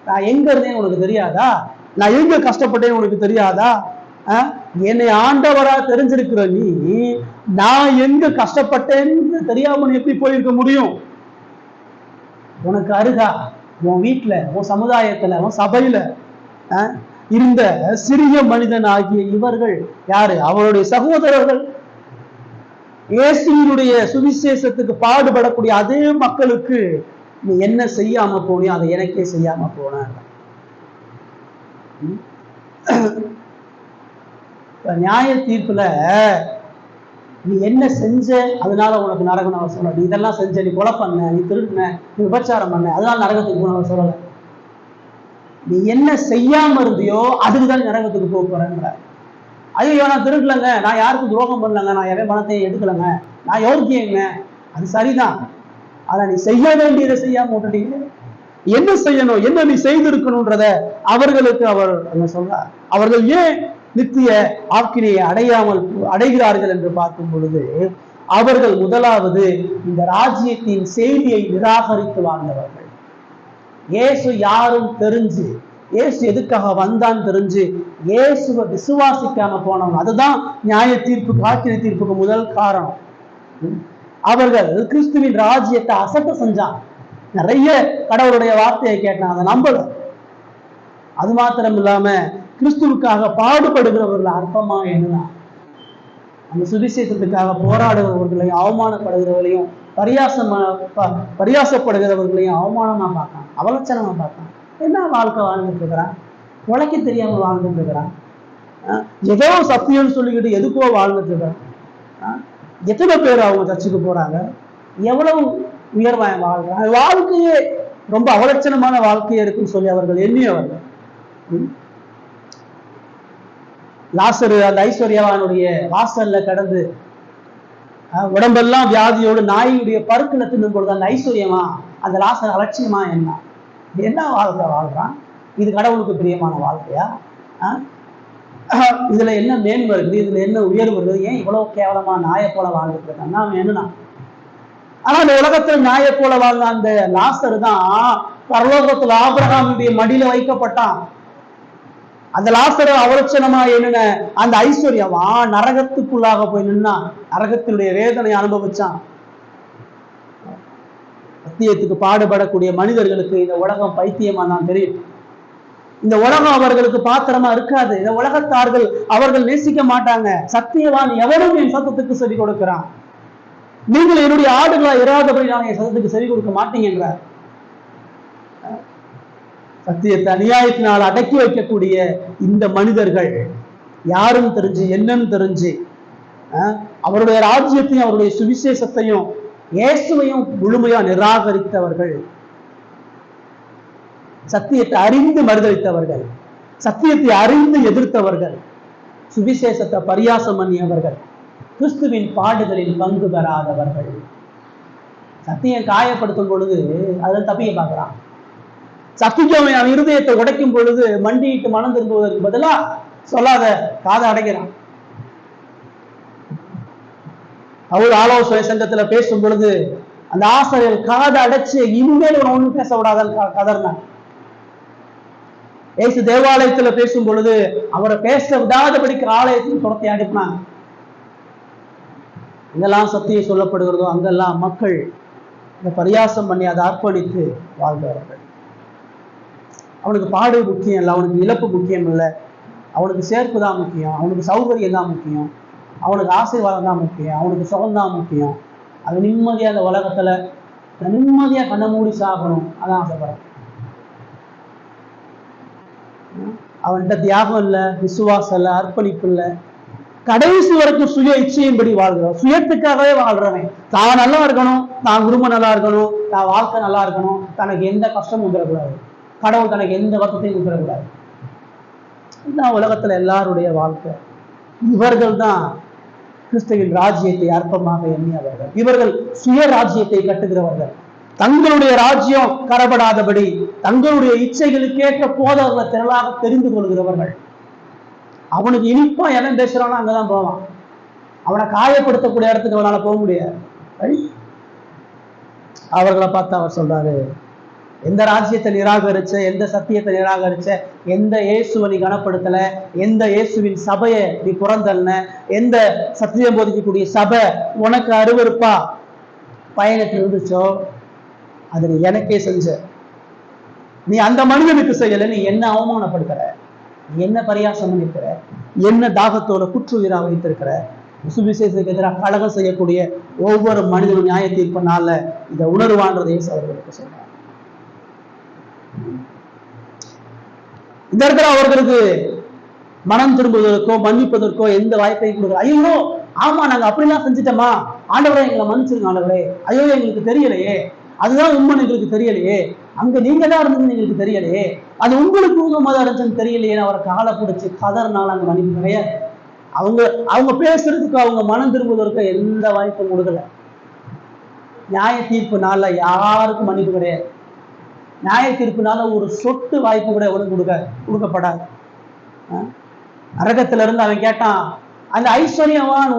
நான் எங்க இருந்தேன்னு உனக்கு தெரியாதா, நான் எங்க கஷ்டப்பட்டேன்னு உனக்கு தெரியாதா, என்னை ஆண்டவரா தெரிஞ்சிருக்கிற நீ நான் எங்க கஷ்டப்பட்டேன்னு தெரியாம எப்படி போயிருக்க முடியும்? உனக்கு அருகா உன் வீட்டுல, உன் சமுதாயத்துல, உன் சபையில இருந்த சிறிய மனிதன் ஆகிய இவர்கள் யாரு? அவருடைய சகோதரர்கள். இயேசுவினுடைய சுவிசேஷத்துக்கு பாடுபடக்கூடிய அதே மக்களுக்கு நீ என்ன செய்யாம போனியோ அதை எனக்கே செய்யாம போன. நியாய தீர்ப்புல நீ என்ன செஞ்ச அதனால உனக்கு நரகம் அவர் சொல்ல. நீ இதெல்லாம் செஞ்ச, நீ கொலை பண்ண, நீ திருடின, நீ விபச்சாரம் பண்ண, அதனால நரகத்துக்கு போன சொல்லல. நீ என்ன செய்யாம இருந்தியோ அதுக்குதான் நரகத்துக்கு போக போறேன்ற. ஐயோ நான் திருடலங்க, நான் யாருக்கும் துரோகம் பண்ணலங்க, நான் எவன் பணத்தையும் எடுக்கலங்க, நான் யோக்கியங்க, அது சரிதான். ஆனா நீ செய்ய வேண்டியதை செய்யாம விட்டுட்டீங்க. என்ன செய்யணும், என்ன நீ செய்திருக்கணும்ன்றத அவர்களுக்கு அவர் என்ன சொல்றார். அவர்கள் ஏன் நித்திய ஆக்கினையை அடைகிறார்கள் என்று பார்க்கும் பொழுது, அவர்கள் முதலாவது இந்த ராஜ்யத்தின் செய்தியை நிராகரித்து வாழ்ந்தவர்கள். இயேசு யாரும் தெரிஞ்சு, இயேசு எதுக்காக வந்தான் தெரிஞ்சு இயேசுவை விசுவாசிக்காம போனவங்க. அதுதான் நியாய தீர்ப்புக்கு, ஆக்கினை தீர்ப்புக்கு முதல் காரணம். அவர்கள் கிறிஸ்துவின் ராஜ்யத்தை அசட்ட செஞ்சான். நிறைய கடவுளுடைய வார்த்தையை கேட்டான், அதை நம்பல. அது மாத்திரம் இல்லாம கிறிஸ்துவுக்காக பாடுபடுகிறவர்கள் அற்பமா என்னன்னா, அந்த சுவிசேஷத்துக்காக போராடுகிறவர்களையும் அவமானப்படுகிறவர்களையும் பரியாசப்படுகிறவர்களையும் அவமானமா பார்க்கான், அவலட்சணமா பார்க்கான். என்ன வாழ்க்கை வாழ்ந்துட்டு இருக்கிறான், உழைக்க தெரியாம வாழ்ந்துட்டு இருக்கிறான், ஏதோ சத்தியம்னு சொல்லிக்கிட்டு எதுக்கோ வாழ்ந்துட்டு இருக்கிறான். எத்தனை பேர் அவங்க சர்ச்சுக்கு போறாங்க, எவ்வளவு உயர்வாய் வாழ்றாங்க, வாழ்க்கையே ரொம்ப அவலட்சணமான வாழ்க்கையே இருக்குன்னு சொல்லி அவர்கள் எண்ணியவர்கள். லாசரு அந்த ஐஸ்வர்யவானுடைய வாசல்ல கடந்து உடம்பெல்லாம் வியாதியோடு நாயுடைய பருக்குல தின்னும் பொழுது அந்த ஐஸ்வர்யமா அந்த லாசர் அலட்சியமா என்ன வாழ்க்கை வாழ்றான்? இது கடவுளுக்கு பிரியமான வாழ்க்கையா? இதுல என்ன மேன்மை இருக்குது, இதுல என்ன உயர்வு இருக்குது, ஏன் இவ்வளவு கேவலமா நாயை போல வாழ்ந்துட்டு இருக்கான் அவன் என்னன்னா. ஆனா அந்த உலகத்துல நாயை போல வாழ்ந்த அந்த லாசர் தான் பரலோகத்துல ஆபிரகாமுடைய மடியில வைக்கப்பட்டான். அந்த லாசர் அவலட்சணமா என்ன அந்த ஐஸ்வர்யமா நரகத்துக்குள்ளாக போய் நின்னா, நரகத்தினுடைய வேதனை அனுபவிச்சான். சத்தியத்துக்கு பாடுபடக்கூடிய மனிதர்களுக்கு இந்த உலகம் பைத்தியமா தான் தெரியும். இந்த உலகம் அவர்களுக்கு பாத்திரமா இருக்காது. இந்த உலகத்தார்கள் அவர்கள் நேசிக்க மாட்டாங்க. சத்தியவான் எவரும் என் சத்தத்துக்கு செவி கொடுக்கிறான். நீங்கள் என்னுடைய ஆடுகளா இராதபடி நான் என் சத்தத்துக்கு செவி கொடுக்க மாட்டீங்கிறார். சத்தியத்தை அநியாயத்தினால் அடக்கி வைக்கக்கூடிய இந்த மனிதர்கள் யாரும் தெரிஞ்சு என்னன்னு தெரிஞ்சு அவருடைய ராஜ்யத்தையும் அவருடைய சுவிசேஷத்தையும் இயேசுவையும் முழுமையா நிராகரித்தவர்கள், சத்தியத்தை அறிந்து மறுதளித்தவர்கள், சத்தியத்தை அறிந்து எதிர்த்தவர்கள், சுவிசேஷத்தை பரியாசம் பண்ணியவர்கள், கிறிஸ்துவின் பாடுகளில் பங்கு பெறாதவர்கள். சத்தியம் காயப்படுத்தும் பொழுது அதுல தப்பிக்க பார்க்கிறான். சத்தியம் அவன் இருதயத்தை உடைக்கும் பொழுது மண்டியிட்டு மனம் திரும்புவதற்கு பதிலா சொல்லாத காதை அடைக்கிறான். அவள் ஆலோசனை சங்கத்துல பேசும் பொழுது அந்த ஆசிரியர் காதை அடைச்சு இனிமேல் ஒண்ணு பேச விடாத கதர்னான். ஏசு தேவாலயத்துல பேசும் பொழுது அவரை பேச விடாதபடிக்கு ஆலயத்தில் துரத்தி அனுப்பினாங்க. எங்கெல்லாம் சத்தியம் சொல்லப்படுகிறதோ அங்கெல்லாம் மக்கள் இந்த பரியாசம் பண்ணி அதை அர்ப்பணித்து வாழ்ந்தவர்கள். அவனுக்கு பாடு முக்கியம் இல்லை, அவனுக்கு இழப்பு முக்கியம் இல்லை, அவனுக்கு சேர்ப்பு தான் முக்கியம், அவனுக்கு சௌகரியம் தான் முக்கியம், அவனுக்கு ஆசீர்வாதம் தான் முக்கியம், அவனுக்கு சுகம்தான் முக்கியம். அது நிம்மதியா அந்த உலகத்துல நிம்மதியா கண்ண மூடி சாகணும், அதான் ஆசைப்படுறான். அவன்கிட்ட தியாகம் இல்லை, விசுவாசம் இல்லை, அர்ப்பணிப்பு இல்லை, கடைசி வரைக்கும் சுய இச்சையின்படி வாழ்கிறோம். சுயத்துக்காகவே வாழ்றவன் தான் நல்லா இருக்கணும், தான் குடும்பம் நல்லா இருக்கணும், தான் வாழ்க்கை நல்லா இருக்கணும், தனக்கு எந்த கஷ்டமும் வந்துடக்கூடாது, கடவுள் தனக்கு எந்த வருத்தத்தையும் வந்துடக்கூடாது. இதுதான் உலகத்துல எல்லாருடைய வாழ்க்கை. இவர்கள் தான் கிறிஸ்துவின் ராஜ்யத்தை அற்பமாக எண்ணியவர்கள். இவர்கள் சுய ராஜ்யத்தை கட்டுகிறவர்கள். தங்களுடைய ராஜ்யம் கரப்படாதபடி தங்களுடைய இச்சைகளுக்கேற்ற போதவர்களை திரளாக தெரிந்து கொள்கிறவர்கள். அவனுக்கு இனிப்பா எவன் பேசுறானோ அங்கதான் போவான். அவனை காயப்படுத்தக்கூடிய இடத்துக்கு அவனால போக முடியாது. அவர்களை பார்த்து அவர் சொல்றாரு, எந்த ராஜ்யத்தை நிராகரிச்ச, எந்த சத்தியத்தை நிராகரிச்ச, எந்த இயேசுவை நீ கனப்படுத்தல, எந்த இயேசுவின் சபையை நீ புறந்தல்ல, எந்த சத்தியம் போதிக்கக்கூடிய சபை உனக்கு அருவருப்பா பயணத்தில் இருந்துச்சோ அது நீ எனக்கே செஞ்ச. நீ அந்த மனிதனுக்கு செய்யல, நீ என்ன அவமானப்படுத்துற, நீ என்ன பரியாசம் பண்ணிருக்கிற, என்ன தாகத்தோட குற்றுயிரா வைத்திருக்கிற. சுவிசேஷத்துக்கு எதிராக கலகம் செய்யக்கூடிய ஒவ்வொரு மனிதனும் நியாய தீர்ப்பினால இதை உணர்வான்றதை அவர்களுக்கு சொல்றார். இந்த இடத்துல அவர்களுக்கு மனம் திரும்புவதற்கோ மன்னிப்பதற்கோ எந்த வாய்ப்பையும் கொடுக்குற. ஐயோ ஆமா நாங்க அப்படிலாம் செஞ்சுட்டோமா, ஆண்டவரே எங்களை மன்னிச்சிருங்க ஆண்டவரே, ஐயோ எங்களுக்கு தெரியலையே, அதுதான் உண்மை எங்களுக்கு தெரியலையே, அங்க நீங்க தான் இருந்தது எங்களுக்கு தெரியலையே, அது உங்களுக்கு உண்மைதான் இருந்துச்சுன்னு தெரியலையே, அவரை காலை பிடிச்சி கதறினால அங்க மன்னிப்பு கிடையாது. அவங்க பேசுறதுக்கு அவங்க மனம் திரும்புவதற்கு எந்த வாய்ப்பும் கொடுக்கல. நியாய தீர்ப்புனால யாருக்கும் மன்னிப்பு கிடையாது. நியாய தீர்ப்புனால ஒரு சொட்டு வாய்ப்பு கூட கொடுக்கப்படாது. நரகத்துல இருந்து அவன் கேட்டான், அந்த ஐஸ்வர்யவான்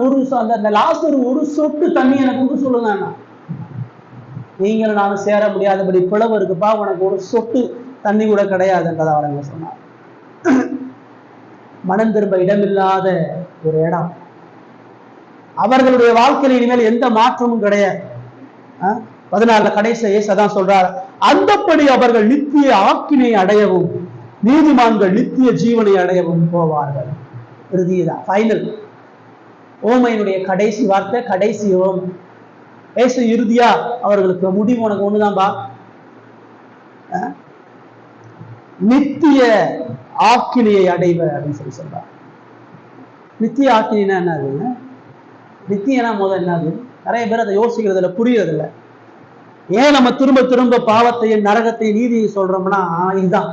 அந்த லாசர் ஒரு சொட்டு தண்ணி எனக்கு கொடுக்க சொல்லுங்க, நீங்களும் நானும் சேர முடியாதபடி பிளவு இருக்குப்பா, உனக்கு ஒரு சொட்டு தண்ணி கூட கிடையாதுன்றதை அவரங்க சொன்னார். மனம் திரும்ப இடமில்லாத ஒரு இடம். அவர்களுடைய வாழ்க்கையில் இனிமேல் எந்த மாற்றமும் கிடையாது. 14 கடைசி இயேசுதான் சொல்றார், அந்தப்படி அவர்கள் நித்திய ஆக்கினை அடையவும் நீதிமான்கள் நித்திய ஜீவனை அடையவும் போவார்கள். இறுதிதான் ஃபைனல் ஓமையினுடைய கடைசி வார்த்தை, கடைசி ஓமை. ஏசு இறுதியா அவர்களுக்கு முடிவு உனக்கு ஒண்ணுதான்பா, நித்திய ஆக்கினியை அடைவ அப்படின்னு சொல்லி சொல்றார். நித்திய ஆக்கினா என்னது? நித்தியனா முதல் என்னது? நிறைய பேர் அதை யோசிக்கிறதுல புரியறதில்ல. ஏன் நம்ம திரும்ப திரும்ப பாவத்தையும் நரகத்தையும் நீதியை சொல்றோம்னா இதுதான்.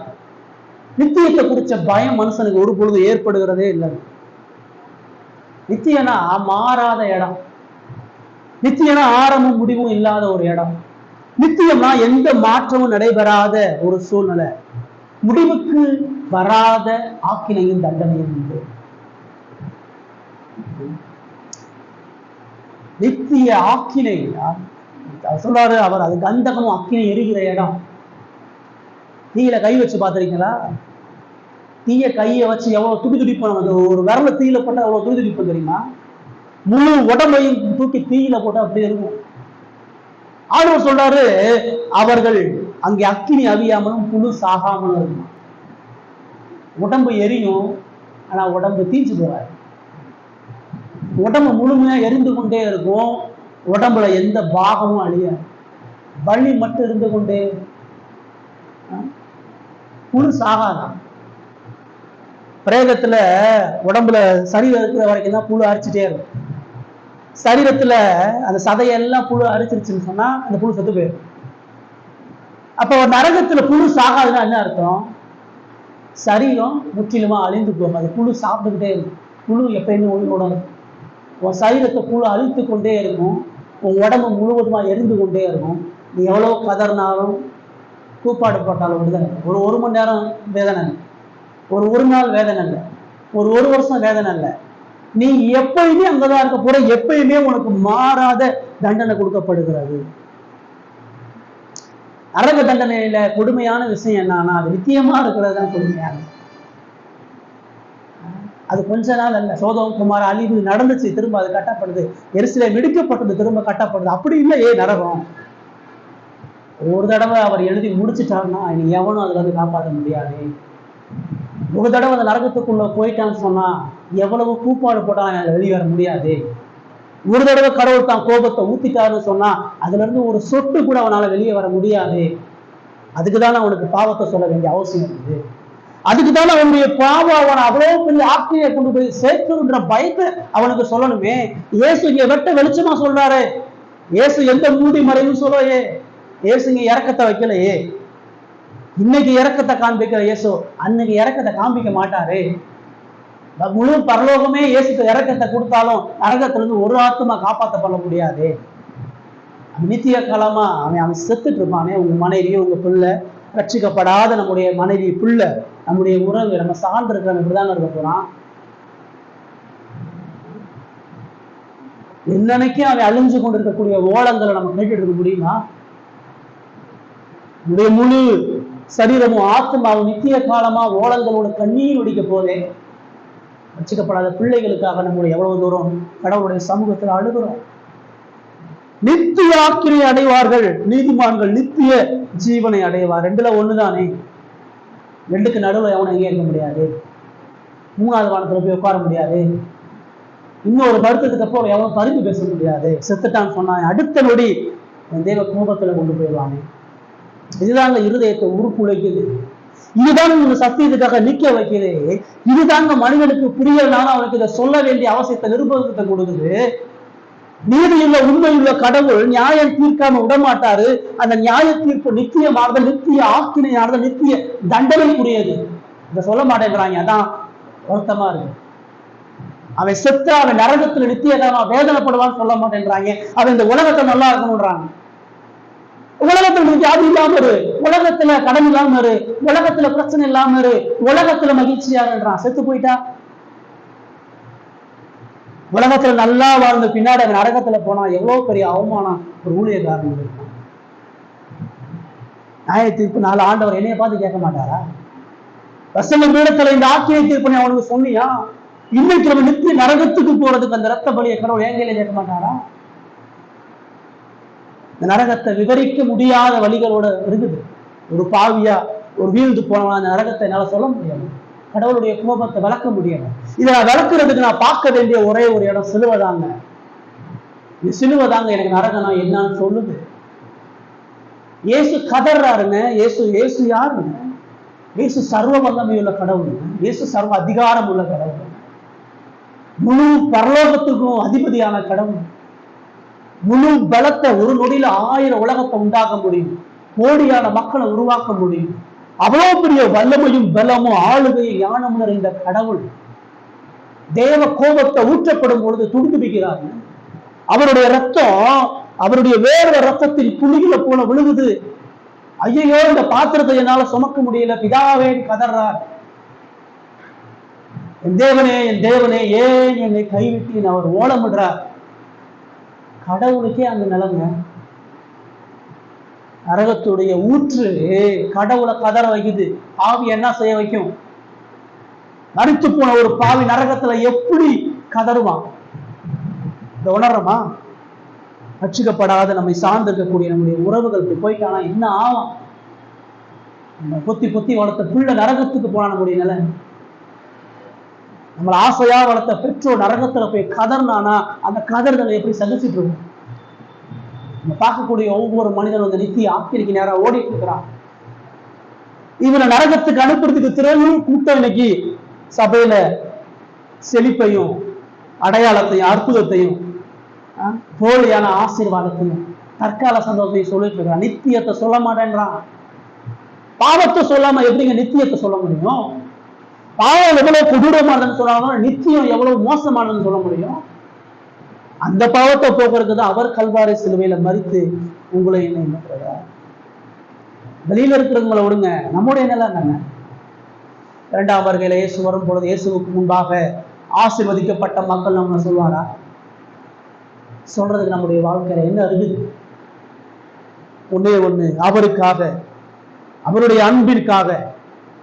நித்தியத்தை குறிச்ச பயம் மனுஷனுக்கு ஒரு பொழுது ஏற்படுகிறதே இல்லை. நித்தியனா மாறாத இடம், நித்தியனா ஆரம்பம் முடிவும் இல்லாத ஒரு இடம், நித்தியம்னா எந்த மாற்றமும் நடைபெறாத ஒரு சூழ்நிலை, முடிவுக்கு வராத ஆக்கினையும் தண்டனையும் உண்டு. நித்திய ஆக்கினை சொல்றாரு அவர். அது கந்தகமும் அக்கினை எரிகிற இடம். தீயில கை வச்சு பார்த்திருக்கீங்களா? தீய கையை வச்சு எவ்வளவு துடிதுடிப்போம். அந்த ஒரு விரல தீயில போட்டா எவ்வளவு துடிதுடிப்போம் தெரியுமா? முழு உடம்பையும் தூக்கி தீயில போட்டா அப்படி இருக்கும். ஆண்டவர் சொல்றாரு, அவர்கள் அங்கே அக்கினி அவியாமலும் புழு சாகாமலும் இருக்கும். உடம்பு எரியும், ஆனா உடம்பு தீஞ்சு போறாரு. உடம்பு முழுமையா எரிந்து கொண்டே இருக்கும், உடம்புல எந்த பாகமும் அழிய, வலி மட்டும் இருந்து கொண்டே. புழு சாகாதான். பிரேதத்துல உடம்புல சரீரம் இருக்கிற வரைக்கும் தான் புழு அரிச்சுட்டே இருக்கும். சரீரத்துல அந்த சதையெல்லாம் புழு அரிச்சிருச்சுன்னு சொன்னா அந்த புழு செத்து போயிடும். அப்போ நரகத்துல புழு சாகாதுன்னா என்ன அர்த்தம்? சரீரம் முற்றிலுமா அழிந்து போகும். அது புழு சாப்பிட்டுக்கிட்டே இருக்கும். புழு எப்பயுமே உயிரோட இருக்கும். உன் சரீரத்தை புழு அழித்து கொண்டே இருக்கும். உன் உடம்பு முழுவதுமா எரிந்து கொண்டே இருக்கும். நீ எவ்வளவு கதறினாலும் கூப்பாடு போட்டாலும் விடுதலை. ஒரு மணி நேரம் வேதனை இல்லை, ஒரு நாள் வேதனை இல்லை, ஒரு வருஷம் வேதனை இல்லை. நீ எப்பயுமே அங்கதான் இருக்க போற. எப்பயுமே உனக்கு மாறாத தண்டனை கொடுக்கப்படுகிறது. நரக தண்டனையில கொடுமையான விஷயம் என்னன்னா, அது நித்தியமா இருக்கிறது தான் கொடுமையான. அது கொஞ்ச நாள் அல்ல. சோதோம் குமார அழிவு நடந்துச்சு, திரும்ப அது கட்டப்படுது. எருசலேம் இடிக்கப்பட்டது, திரும்ப கட்டப்படுது. அப்படி இல்லை நரகம். ஒரு தடவை அவர் எழுதி முடிச்சுட்டாருன்னா இனி எவனும் அதுல இருந்து காப்பாற்ற முடியாது. ஒரு தடவை அந்த நரகத்துக்குள்ள போயிட்டான்னு சொன்னா எவ்வளவு கூப்பாடு போட்டாலும் வெளியே வர முடியாது. ஒரு தடவை கடவுள் தான் கோபத்தை ஊத்திட்டாருன்னு சொன்னா அதுல இருந்து ஒரு சொட்டு கூட அவனால வெளியே வர முடியாது. அதுக்குதானே அவனுக்கு பாவத்தை சொல்ல வேண்டிய அவசியம் இருக்குது. அதுக்குதானே அவனுடைய பாவம் அவனை அவ்வளவு பெரிய ஆக்கிரியை கொண்டு போய் சேர்த்துன்ற பயத்தை அவனுக்கு சொல்லணுமே. இயேசு இங்க வெட்ட வெளிச்சமா சொல்றாரு. இயேசு எந்த மூடி மறைவும் சொல்லலையே. இயேசு இங்க இறக்கத்தை வைக்கலையே. இன்னைக்கு இறக்கத்தை காண்பிக்கிற இயேசு அன்னைக்கு இறக்கத்தை காண்பிக்க மாட்டாரு. முழு பரலோகமே இயேசுக்கு இறக்கத்தை கொடுத்தாலும் நரகத்திலிருந்து ஒரு ஆத்மா காப்பாற்றப்பட முடியாது. நித்திய காலமா அவன் செத்துட்டு இருப்பானே. உங்க மனைவியோ உங்க பிள்ளை ரட்சிக்கப்படாத நம்முடைய மனைவி பிள்ளை நம்முடைய உறவு நம்ம சார்ந்து இருக்கிற இப்படிதான் இருக்க போறான். என்னன்னைக்கு அவன் அழிஞ்சு கொண்டு இருக்கக்கூடிய ஓலங்களை நம்ம கேட்டுட்டு இருக்க முடியுமா? நம்முடைய முழு சரீரமும் ஆத்மாவும் நித்திய காலமா ஓலங்களோட கண்ணீர் ஒடிக்க போதே. ரட்சிக்கப்படாத பிள்ளைகளுக்காக நம்முடைய எவ்வளவு தூரம் கடவுளுடைய சமூகத்தில் அழுகிறோம். நித்திய ஆக்கினை அடைவார்கள், நீதிமான்கள் நித்திய ஜீவனை அடைவார். ரெண்டுல ஒண்ணுதானே. ரெண்டுக்கு நடுவில் எவனும் எங்கே இருக்க முடியாது. மூணாவது வானத்துல போய் உட்கார முடியாது. இன்னொரு வருத்தத்துக்கு அப்புறம் எவனும் பரிந்து பேச முடியாது. செத்துட்டான்னு சொன்னாங்க அடுத்த நொடி தேவ கோபத்துல கொண்டு போயிடுவாங்க. இதுதாங்க இருதயத்தை உருக்குலைக்குது. இதுதாங்க உங்க சத்தியத்துக்காக நிக்க வைக்குது. இதுதாங்க மனிதனுக்கு புரியலனாலும் அவனுக்கு இதை சொல்ல வேண்டிய அவசியத்தை நிருபகத்தை கொடுக்குது. நீதியுள்ள உண்மையுள்ள கடவுள் நியாயம் தீர்க்காம விடமாட்டாரு. அந்த நியாய தீர்ப்பு நித்தியமானது, நித்திய ஆக்கினையானது, நித்திய தண்டனைக்குரியது. இதை சொல்ல மாட்டேங்கிறாங்க. அதான் வருத்தமா இருக்கு. அவன் செத்து அவன் நரகத்துல நித்தியமா வேதனைப்படுவான்னு சொல்ல மாட்டேங்கிறாங்க. அவன் இந்த உலகத்தை நல்லா இருக்கணும்ன்றாங்க. உலகத்துல ஜாதி இல்லாம இரு, உலகத்துல கடன் இல்லாம இரு, உலகத்துல பிரச்சனை இல்லாம இரு, உலகத்துல மகிழ்ச்சியாருன்றான். செத்து போயிட்டா உலகத்துல நல்லா வாழ்ந்த பின்னாடி அவன் நரகத்துல போனா எவ்வளவு பெரிய அவமானம் ஒரு ஊழியக்காரன் இருக்கான். நியாய தீர்ப்பு 4 ஆண்டவர் என்னைய பார்த்து கேட்க மாட்டாரா? வசன பீடத்துல இந்த ஆக்கினை தீர்ப்பு நீ அவனுக்கு சொன்னியா? இன்னைக்கு நம்ம நித்திய நரகத்துக்கு போறதுக்கு அந்த ரத்த பலியை கடவுள் ஏங்கையில கேட்க மாட்டாரா? இந்த நரகத்தை விவரிக்க முடியாத வழிகளோட இருக்குது. ஒரு பாவியா ஒரு வீழ்ந்து போனவன் அந்த நரகத்தை என்னால சொல்ல முடியாது. கடவுளுடைய கோபத்தை விளக்க முடியாது. இதை நான் விளக்குறதுக்கு நான் பார்க்க வேண்டிய ஒரே ஒரு இடம் சிலுவைதாங்க. சிலுவைதாங்க எனக்கு நரகம்னா என்னன்னு சொல்லுது. இயேசு கதறாருங்க. இயேசு யாருங்க? இயேசு சர்வ வல்லமையுள்ள கடவுள். இயேசு சர்வ அதிகாரம் உள்ள கடவுள். முழு பரலோகத்துக்கும் அதிபதியான கடவுள். முழு பலத்தை ஒரு நொடியில 1000 உலகத்தை உண்டாக்க முடியும். கோடியான மக்களை உருவாக்க முடியும். அவ்வளவு பெரிய வல்லமையும் பலமும் ஆளுகையும் ஞானமும் நிறைந்த கடவுள் தேவ கோபத்தை ஊற்றப்படும் பொழுது துடிதுடிக்கிறார். அவருடைய ரத்தம் அவருடைய வேர்வை ரத்தத்தில் புலிகளை போல விழுகுது. ஐயோ இந்த பாத்திரத்தை என்னால சுமக்க முடியல பிதாவே கதறார். என் தேவனே ஏன் என்னை கைவிட்டு அவர் ஓலமிடுறார். கடவுளுக்கே அந்த நிலைமை. நரகத்துடைய ஊற்று கடவுளை கதற வைக்குது. பாவி என்ன செய்ய வைக்கும்? மரித்து போன ஒரு பாவி நரகத்துல எப்படி கதறுவான்? இந்த உணர்றமா? ரட்சிக்கப்படாத நம்மை சார்ந்து இருக்கக்கூடிய நம்முடைய உறவுகளுக்கு போயிட்டானா என்ன ஆகும்? நம்ம பொத்தி பொத்தி வளர்த்த பிள்ளை நரகத்துக்கு போனா நம்முடைய நிலை. நம்மளை ஆசையா வளர்த்த பெற்றோர் நரகத்துல போய் கதர்னானா அந்த கதர்களை எப்படி சகிச்சுட்டு இருக்கும்? நம்ம பார்க்கக்கூடிய ஒவ்வொரு மனிதனும் அந்த நித்திய ஆக்கிரிக்கு நேரம் ஓடிட்டு இருக்கிறான். இவனை நரகத்துக்கு அனுப்புறதுக்கு திறனும் கூட்டம் இன்னைக்கு சபையில செழிப்பையும் அடையாளத்தையும் அற்புதத்தையும் போலியான ஆசீர்வாதத்தையும் தற்கால சந்தோஷத்தையும் சொல்லிட்டு இருக்கிறான். நித்தியத்தை சொல்ல மாட்டேன்றான். பாவத்தை சொல்லாம எப்படிங்க நித்தியத்தை சொல்ல முடியும்? பாவம் எவ்வளவு கொடூரமானதுன்னு சொன்னாலும் நித்தியம் எவ்வளவு மோசமானதுன்னு சொல்ல முடியும்? அந்த பாவத்தை போக்குறதுக்கு தான் அவர் கல்வாரி சிலுவையில மறித்து உங்களை என்ன வெளியில இருக்கிறவங்களை விடுங்க, நம்முடைய நிலை என்னங்க? இரண்டாம் வருகையில இயேசு வரும் பொழுது இயேசுவுக்கு முன்பாக ஆசீர்வதிக்கப்பட்ட மக்கள் நம்ம சொல்வாரா? சொல்றதுக்கு நம்முடைய வாழ்க்கையில என்ன இருக்குது? ஒண்ணு அவருக்காக, அவருடைய அன்பிற்காக,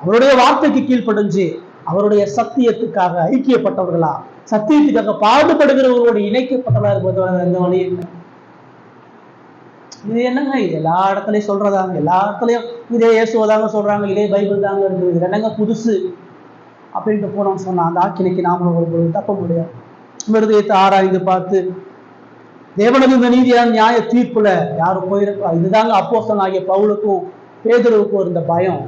அவருடைய வார்த்தைக்கு கீழ்ப்படிஞ்சு அவருடைய சத்தியத்துக்காக ஐக்கியப்பட்டவர்களா, சத்தியத்துக்காக பாடுபடுகிறவர்களோடு இணைக்கப்பட்டவர்களா இருப்பது எந்த வழி இல்லை. இது என்னங்க? எல்லா இடத்துலயும் சொல்றதாங்க, எல்லா இடத்துலயும் இதே இயேசுவதாங்க சொல்றாங்க, இதே பைபிள் தாங்க இருக்குது, இது என்னங்க புதுசு அப்படின்ட்டு போனோம்னு சொன்னா அந்த ஆக்கினைக்கு நாமளும் ஒரு தப்ப முடியாது. இருதயத்தை ஆராய்ந்து பார்த்து தேவனது இந்த நீதியான நியாய தீர்ப்புல யாரும் போயிருக்கா? இதுதாங்க அப்போஸ்தலன் ஆகிய பவுலுக்கும் பேதுருவுக்கும் இருந்த பயம்.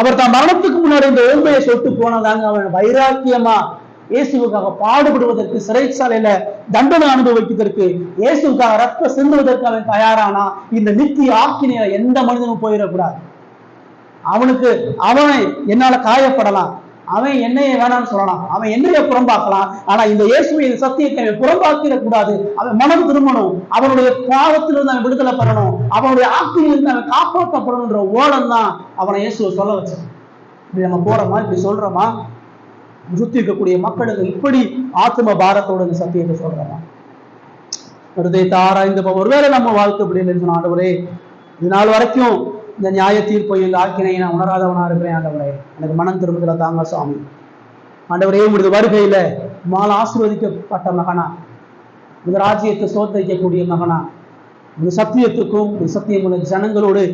அவர் தான் மரணத்துக்கு முன்னாடி இந்த ஓமையை சொட்டு போனதாங்க அவன் வைராக்கியமா இயேசுவுக்காக பாடுபடுவதற்கு, சிறைச்சாலையில தண்டனை அனுபவிப்பதற்கு, இயேசுக்காக ரத்த சிந்துவதற்கு அவன் தயாரானா இந்த நித்திய ஆக்கினையில எந்த மனிதனும் போயிடக்கூடாது. அவனுக்கு அவனை என்னால காயப்படலாம், அவன் என்னைய வேணாம்னு சொல்லலாம், அவன் என்னைய புறம்பாக்கலாம், ஆனா இந்த இயேசுவின் சத்தியத்தை அவன் புறம்பாக்கிடக்கூடாது. அவன் மனம் திரும்பணும், அவனுடைய பாவத்திலிருந்து அவன் விடுதலை பெறணும், அவனுடைய ஆக்கினிலிருந்து அவன் காப்பாற்றப்படணுன்ற ஓடம் தான் அவனை இயேசுவை சொல்ல வச்சான். இப்படி நம்ம போறோமா? இப்படி சொல்றோமா? சுத்தி இருக்கக்கூடிய மக்களுக்கு இப்படி ஆத்ம பாரத்தோட இந்த சத்தியத்தை சொல்றோமா? ஹிருதயத்தை ஆராய்ந்து ஒருவேளை நம்ம வாழ்க்கை இப்படி இல்லைன்னு ஆண்டவரே, இது நாள் வரைக்கும் இந்த நியாய தீர்ப்பையும் இந்த ஆக்கினையை நான் உணராதவனா இருக்கிறேன் ஆண்டவரே, எனக்கு மனம் திரும்புதல தாங்க சுவாமி. ஆண்டவரே, உங்களுடைய வருகையில மால் ஆசீர்வதிக்கப்பட்ட மகனா, இந்த ராஜ்யத்தை சோதரிக்கக்கூடிய மகனா, இந்த சத்தியத்துக்கும் இந்த சத்தியமுள்ள ஜனங்களோடு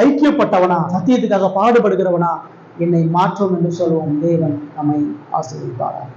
ஐக்கியப்பட்டவனா, சத்தியத்துக்காக பாடுபடுகிறவனா என்னை மாற்றும் என்று சொல்லுவோம். தேவன் நம்மை ஆசீர்வதிப்பாரார்.